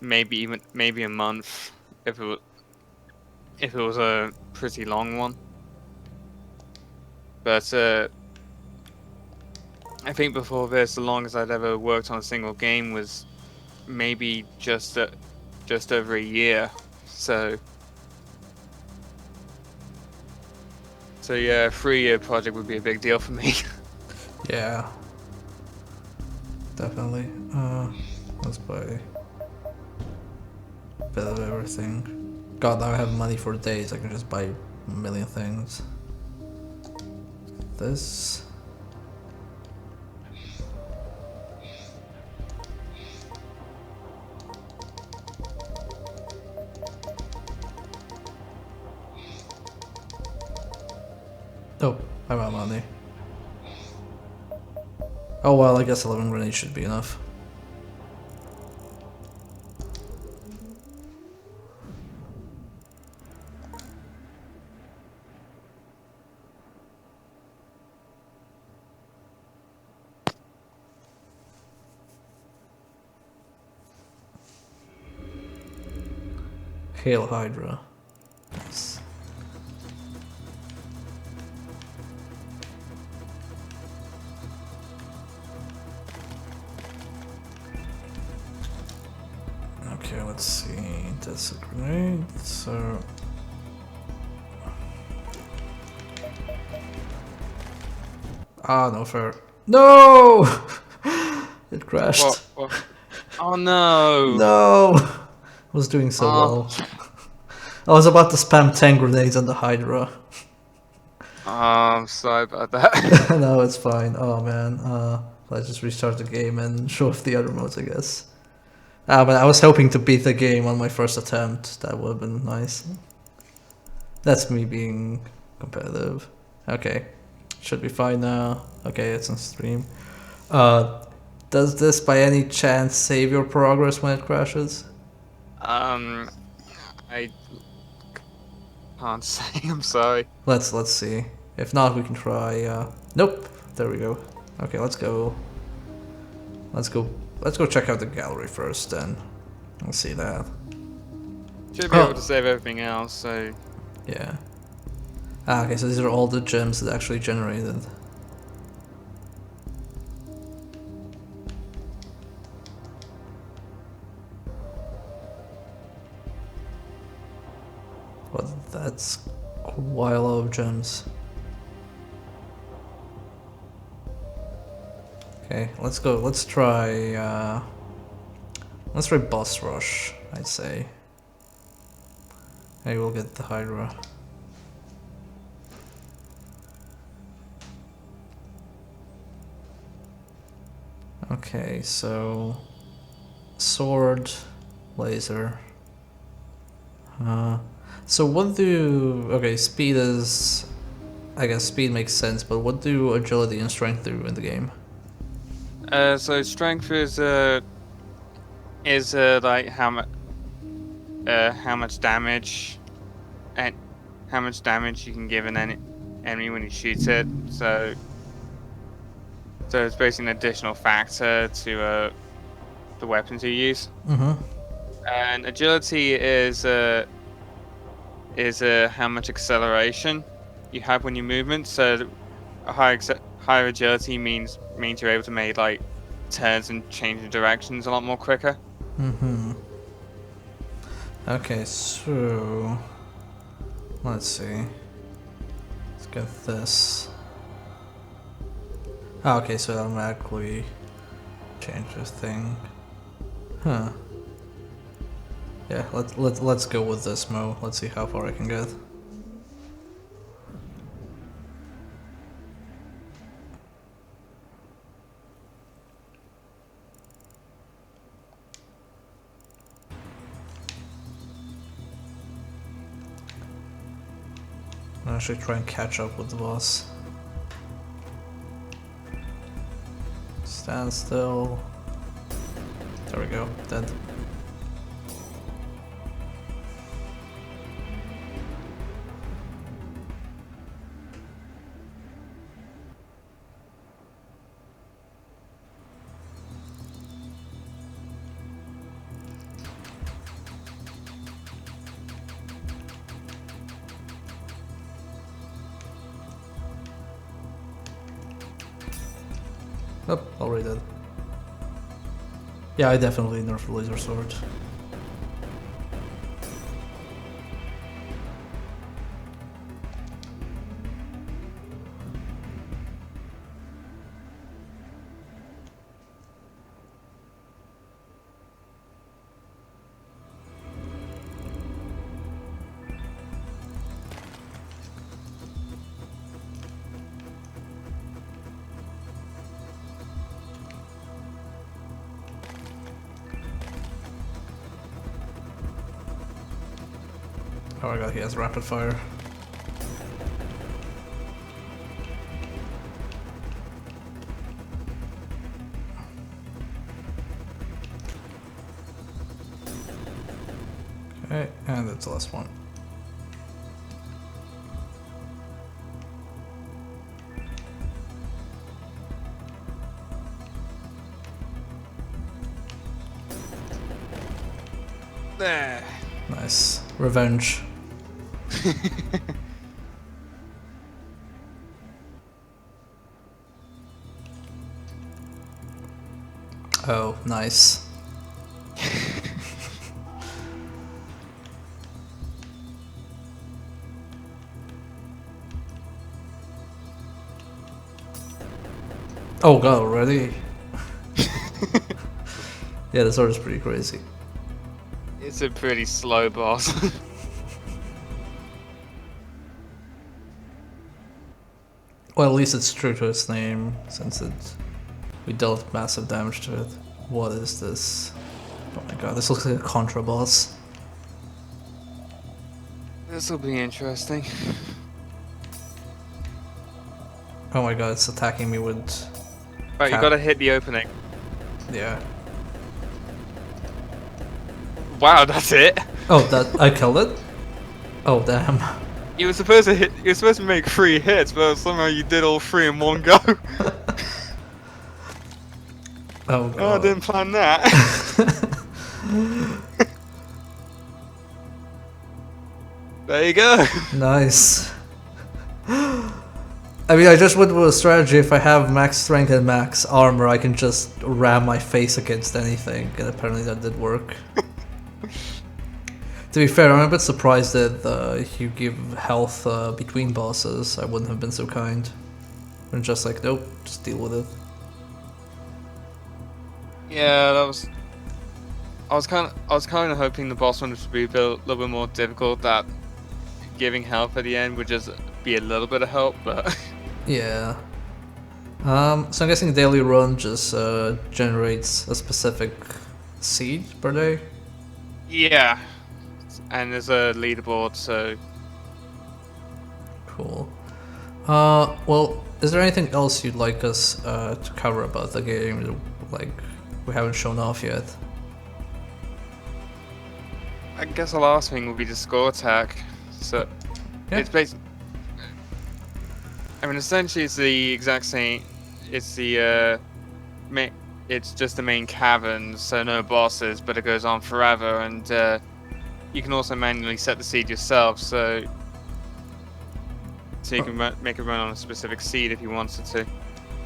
maybe a month if it was a pretty long one. But I think before this, the longest I'd ever worked on a single game was maybe just over a year. So yeah, a 3-year project would be a big deal for me. Yeah, definitely. Let's buy a bit of everything. God, now I have money for days. I can just buy a million things. This. Oh, I'm out of money. Oh well, I guess 11 grenades should be enough. Hail Hydra. Nice. Okay, let's see. That's a grenade. So. Ah, no fair. No! It crashed. What? Oh no! No! I was doing so well. I was about to spam 10 grenades on the Hydra. I'm sorry about that. No, it's fine. Oh man. Let's just restart the game and show off the other modes, I guess. But I was hoping to beat the game on my first attempt. That would have been nice. That's me being competitive. Okay. Should be fine now. Okay, it's on stream. Does this by any chance save your progress when it crashes? I can't say. I'm sorry. Let's see. If not, we can try. Nope. There we go. Okay, let's go. Let's go check out the gallery first. Then we'll see that. Should be able to save everything else. So yeah. Okay, so these are all the gems that actually generated. Well, that's quite a lot of gems. Okay, let's go. Let's try boss rush, I'd say. Maybe we'll get the Hydra. Okay, so sword, laser. So what do... Okay, speed is... I guess speed makes sense, but what do agility and strength do in the game? so strength is like how much damage and how much damage you can give an enemy when you shoot it. So it's basically an additional factor to the weapons you use. Mm-hmm. And agility is how much acceleration you have when you movement. So a higher agility means you're able to make like turns and change of directions a lot more quicker. Mm-hmm. Okay, so let's see. Let's get this. Oh, okay, so it automatically changes thing. Huh. Yeah, let's go with this mode. Let's see how far I can get. I'm actually try and catch up with the boss. Stand still. There we go, dead. Oh, already dead. Yeah, I definitely nerfed the laser sword. Oh my god, he has rapid fire. Okay, and that's the last one. There. Nice. Revenge. Oh, nice. Oh god, already? Yeah, the sword is pretty crazy. It's a pretty slow boss. Well, at least it's true to its name, since we dealt massive damage to it. What is this? Oh my god, this looks like a Contra boss. This will be interesting. Oh my god, it's attacking me with... Right, you gotta hit the opening. Yeah. Wow, that's it. Oh, that... I killed it? Oh, damn. You were supposed to hit. You were supposed to make 3 hits, but somehow you did all 3 in one go. Oh god. Oh, I didn't plan that. There you go. Nice. I mean, I just went with a strategy. If I have max strength and max armor, I can just ram my face against anything, and apparently that did work. To be fair, I'm a bit surprised that you give health between bosses. I wouldn't have been so kind. I'm just like, nope, just deal with it. Yeah, that was. I was kind of hoping the boss one would be a little bit more difficult. That giving health at the end would just be a little bit of help, but. Yeah. So I'm guessing the daily run just generates a specific seed per day. Yeah. And there's a leaderboard, so. Cool. Well, is there anything else you'd like us to cover about the game that, like, we haven't shown off yet? I guess the last thing would be the score attack. So, Yeah. it's basically. I mean, essentially, it's the exact same. It's the it's just the main cavern, so no bosses, but it goes on forever, and you can also manually set the seed yourself, so you can make it run on a specific seed if you wanted to.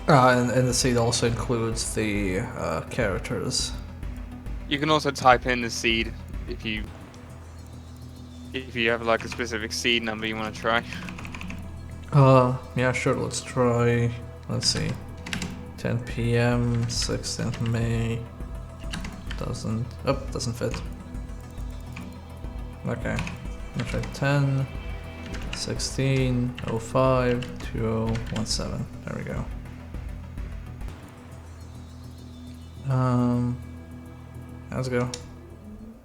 And the seed also includes the characters. You can also type in the seed if you have like a specific seed number you want to try. Yeah, sure, let's try, let's see, 10 p.m., 16th May, doesn't fit. Okay, let's try 10, 16, 05, 2017, there we go. Let's go.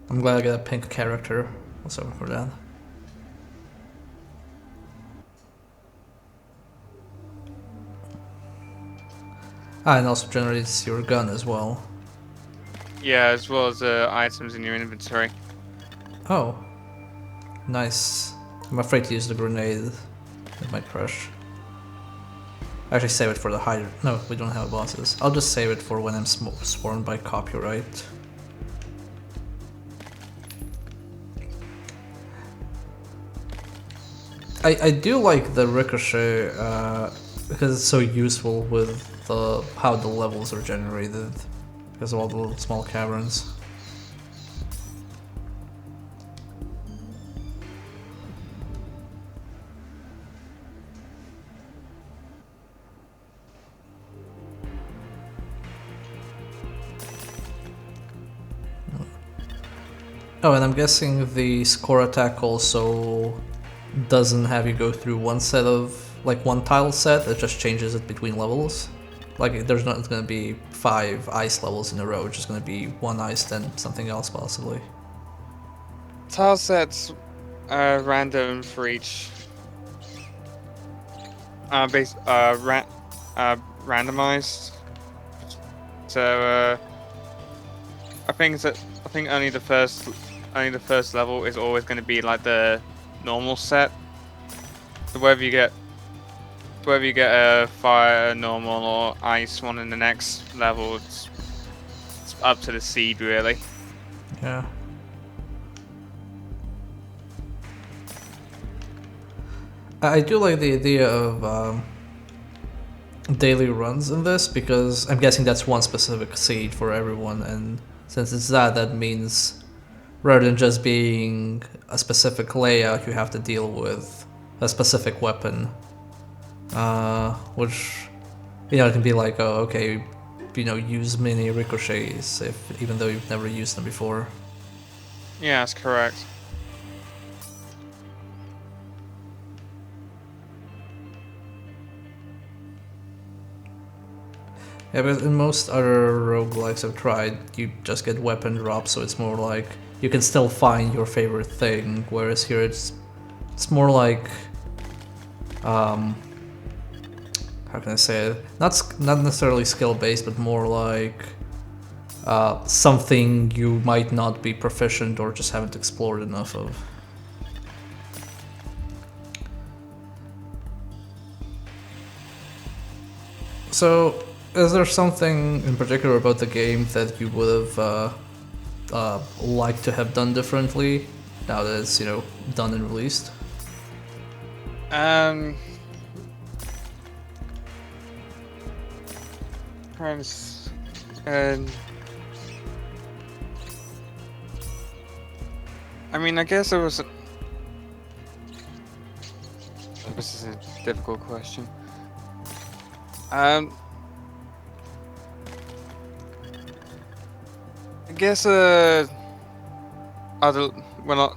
I'm glad I got a pink character, let's open for that. And also generates your gun as well. Yeah, as well as items in your inventory. Oh, nice. I'm afraid to use the grenade. It might crush. Actually, save it for the higher. No, we don't have bosses. I'll just save it for when I'm sworn by copyright. I do like the ricochet because it's so useful with how the levels are generated because of all the little small caverns. Oh, and I'm guessing the score attack also doesn't have you go through one set of, like, one tile set, it just changes it between levels. Like, there's not gonna be 5 ice levels in a row, it's just gonna be 1 ice, then something else possibly. Tile sets are random for each. Randomized. So I think only the first level is always going to be like the normal set. So whether you get a fire, normal, or ice one in the next level, it's up to the seed really. Yeah. I do like the idea of daily runs in this because I'm guessing that's one specific seed for everyone, and since it's that, that means rather than just being a specific layout, you have to deal with a specific weapon, which it can be like, oh, okay, use mini ricochets if even though you've never used them before. Yeah, that's correct. Yeah, but in most other roguelikes I've tried, you just get weapon drops, so it's more like you can still find your favorite thing, whereas here it's more like how can I say it? Not necessarily skill based, but more like something you might not be proficient or just haven't explored enough of. So, is there something in particular about the game that you would have liked to have done differently now that it's done and released? Kind I mean, I guess it was. This is a difficult question. I guess other when I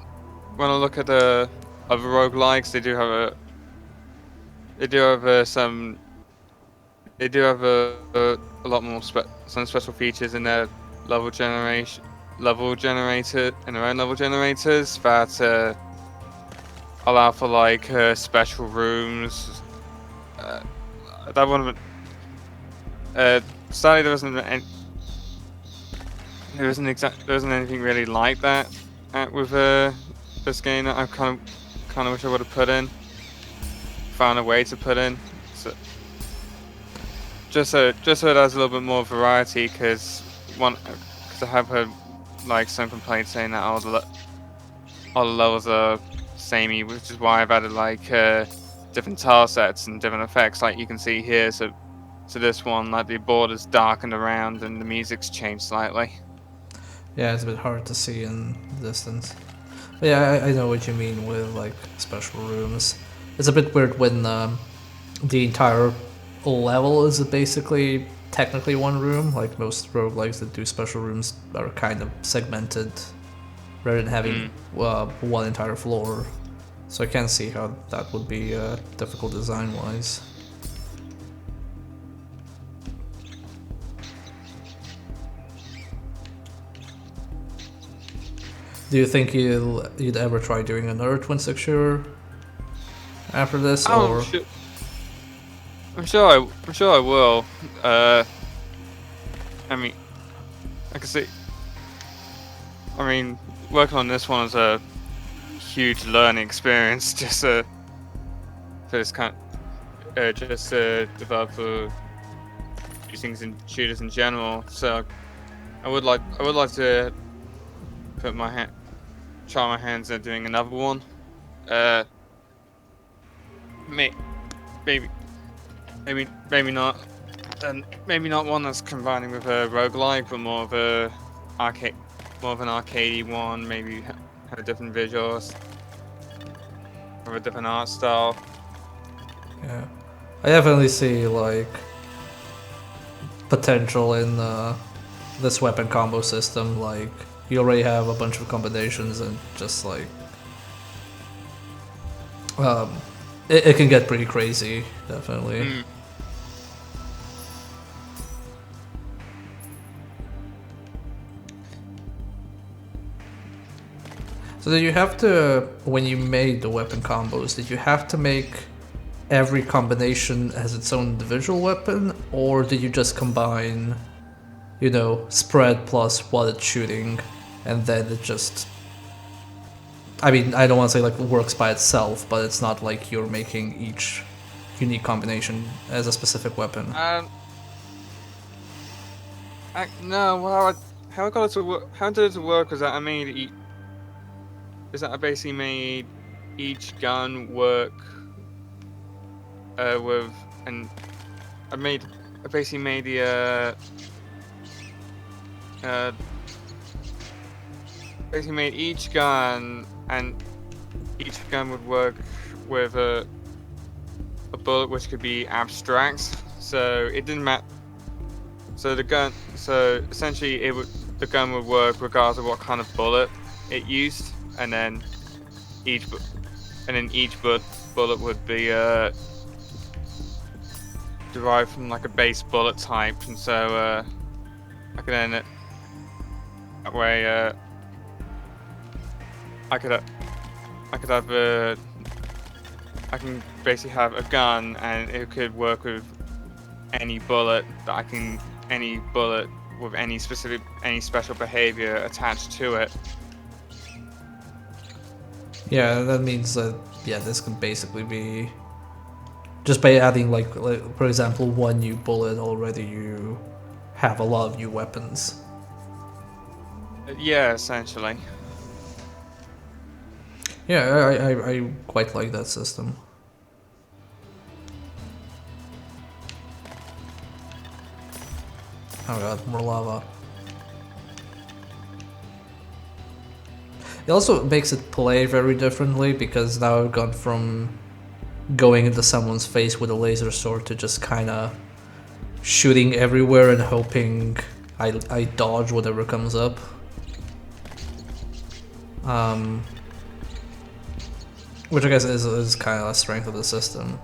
look at other roguelikes, they do have a lot more some special features in their level generator in their own level generators that allow for like special rooms. That one. Sadly, there wasn't anything really like that with this game that I kind of wish I would have found a way to put in. So just so it has a little bit more variety, because I have heard like some complaints saying that all the levels are samey, which is why I've added like different tile sets and different effects, like you can see here. So this one, like the border's darkened around and the music's changed slightly. Yeah, it's a bit hard to see in the distance. But yeah, I know what you mean with like special rooms. It's a bit weird when the entire level is basically technically one room. Like most roguelikes that do special rooms are kind of segmented rather than having one entire floor. So I can see how that would be difficult design-wise. Do you think you'd ever try doing another twin stick shooter after this, or? I'm sure I will. I mean, I can see. I mean, working on this one is a huge learning experience. Just for this kind, just develop for things in shooters in general. So I would like to try my hands at doing another one. Maybe not, and maybe not one that's combining with a roguelike, but more of an arcadey one. Maybe have a different visuals, or a different art style. Yeah, I definitely see like potential in this weapon combo system. Like you already have a bunch of combinations, and just like it can get pretty crazy, definitely. So did you have to, when you made the weapon combos, did you have to make every combination as its own individual weapon, or did you just combine, spread plus what it's shooting, and then it just... I mean, I don't want to say like it works by itself, but it's not like you're making each unique combination as a specific weapon. No, well, how did it work was that I basically made each gun work with and I basically made the basically made each gun, and each gun would work with a bullet which could be abstract. So it didn't matter. So essentially the gun would work regardless of what kind of bullet it used, and then each bullet would be derived from like a base bullet type, and so I could then that way I could have I can basically have a gun, and it could work with any bullet any bullet with any special behavior attached to it. Yeah, that means that this can basically be just by adding like for example one new bullet already you have a lot of new weapons. Yeah, essentially. Yeah, I quite like that system. Oh god, more lava. It also makes it play very differently because now I've gone from going into someone's face with a laser sword to just kinda shooting everywhere and hoping I dodge whatever comes up. Which I guess is kind of a strength of the system.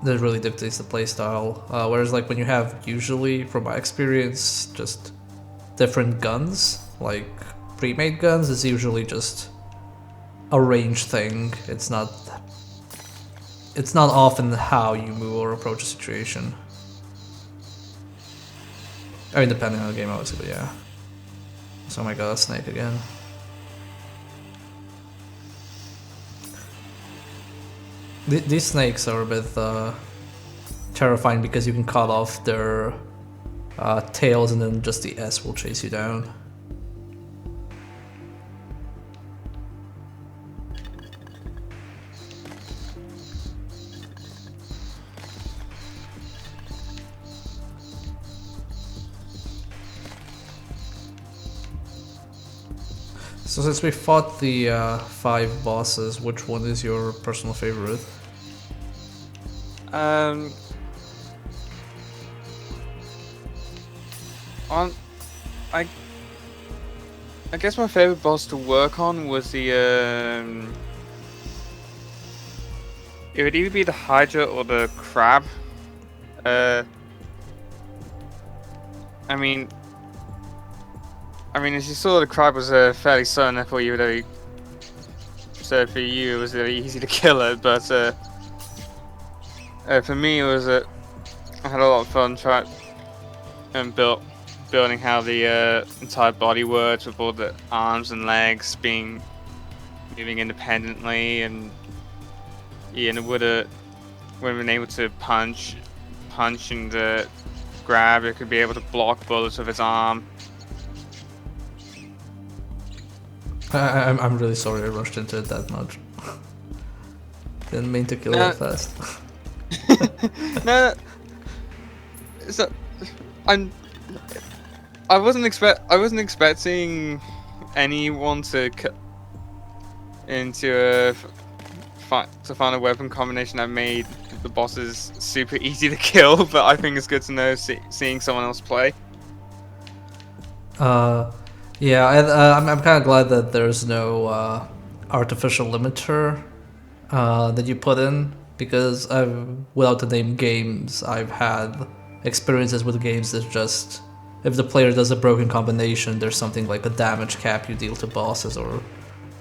That really dictates the playstyle. Whereas like when you have usually, from my experience, just different guns, like pre-made guns, is usually just a range thing. It's not often how you move or approach a situation. I mean, depending on the game, obviously, but yeah. So, oh my god, snake again. These snakes are a bit terrifying because you can cut off their tails and then just the S will chase you down. So since we fought the 5 bosses, which one is your personal favorite? I guess my favorite boss to work on was the it would either be the Hydra or the Crab. I mean, as you saw, the Crab was fairly slow, I thought you would so for you it was really easy to kill it, but for me it was I had a lot of fun trying and building how the entire body works with all the arms and legs moving independently, and it would have been able to punch and grab. It could be able to block bullets with its arm. I'm really sorry I rushed into it that much. Didn't mean to kill it fast. No, so I wasn't expecting anyone to find a weapon combination that made the bosses super easy to kill, but I think it's good to know seeing someone else play. Yeah, I'm kind of glad that there's no artificial limiter that you put in, because without the name games, I've had experiences with games that just, if the player does a broken combination, there's something like a damage cap you deal to bosses, or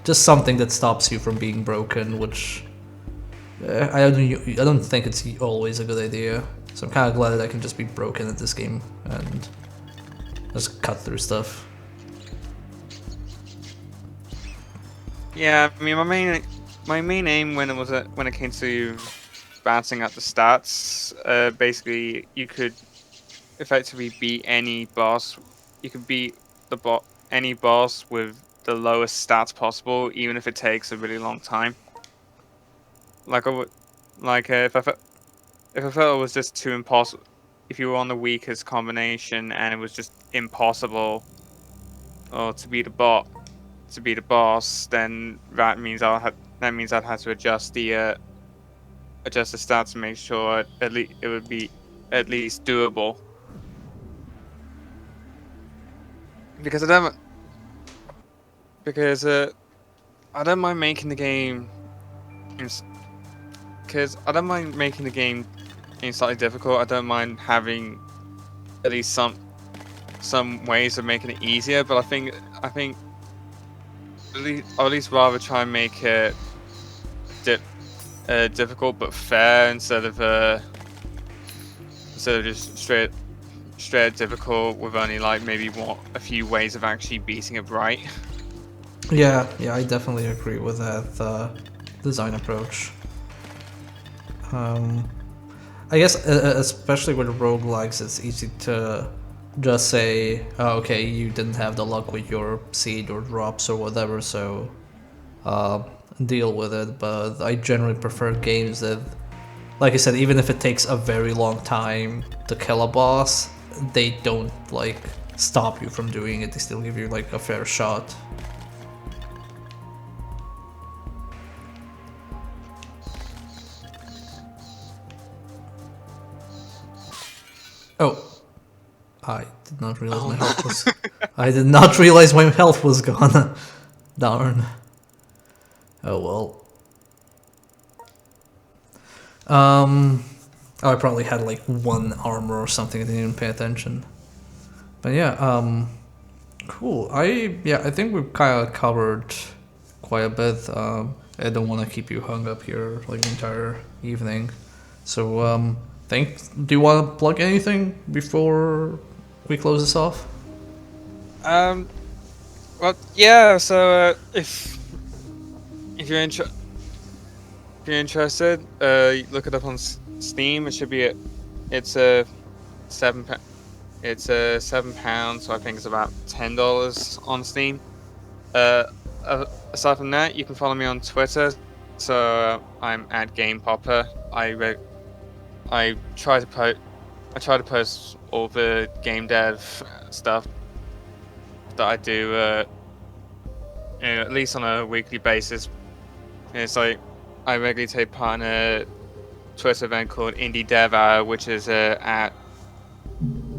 just something that stops you from being broken, which I don't think it's always a good idea. So I'm kind of glad that I can just be broken at this game and just cut through stuff. Yeah, I mean, my main aim when it came to balancing out the stats, basically you could effectively beat any boss. You could beat any boss with the lowest stats possible, even if it takes a really long time. Like Like if I felt it was just too impossible, if you were on the weakest combination and it was just impossible, or to beat a boss, then that means I'd have to adjust the stats to make sure at least it would be at least doable. Because I don't mind making the game, because I don't mind making the game slightly difficult. I don't mind having at least some ways of making it easier. But I think at least rather try and make it difficult but fair instead of just straight difficult with only like maybe a few ways of actually beating it right. Yeah, I definitely agree with that design approach. I guess especially with roguelikes, it's easy to just say, oh, okay, you didn't have the luck with your seed or drops or whatever, so deal with it. But I generally prefer games that, like I said, even if it takes a very long time to kill a boss, they don't like stop you from doing it. They still give you like a fair shot. Oh, I did not realize my health was. I did not realize my health was gone. Darn. Oh well. Oh, I probably had like one armor or something. I didn't even pay attention. But yeah, cool. I think we've kind of covered quite a bit. I don't want to keep you hung up here like the entire evening. So do you want to plug anything before we close this off? Well, yeah. So if you're interested, look it up on Steam. It should be it's a £7. It's £7, so I think it's about $10 on Steam. Aside from that, you can follow me on Twitter. So I'm at Gamepopper. I try to post all the game dev stuff that I do, at least on a weekly basis. And it's like I regularly take part in a Twitter event called Indie Dev Hour, which is at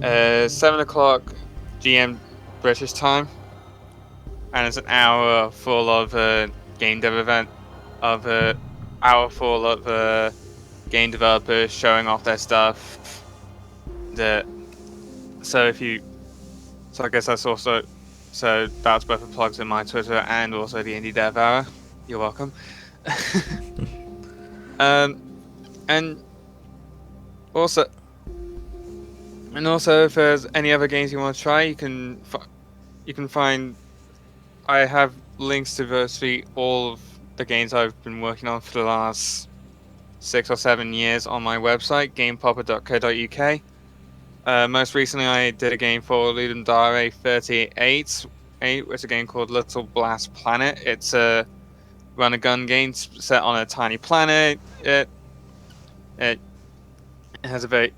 7 o'clock GM British time, and it's an hour full of game dev event, of hour full of game developers showing off their stuff. So I guess that's also, so that's both the plugs in my Twitter and also the Indie Dev Hour. You're welcome. And also, if there's any other games you want to try, you can find. I have links to virtually all of the games I've been working on for the last 6 or 7 years on my website, gamepopper.co.uk. Most recently, I did a game for Ludum Dare 38. It's a game called Little Blast Planet. It's a run-and-gun game set on a tiny planet. It has very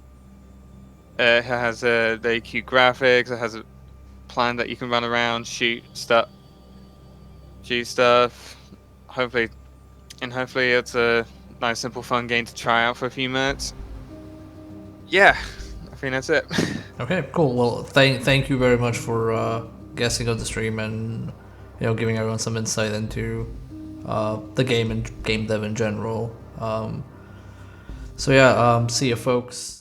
cute graphics. It has a planet that you can run around, shoot stuff. Hopefully it's a nice, simple, fun game to try out for a few minutes. Yeah, I think that's it. Okay, cool. Well, thank you very much for guesting on the stream and giving everyone some insight into the game and game dev in general. So yeah, see you folks.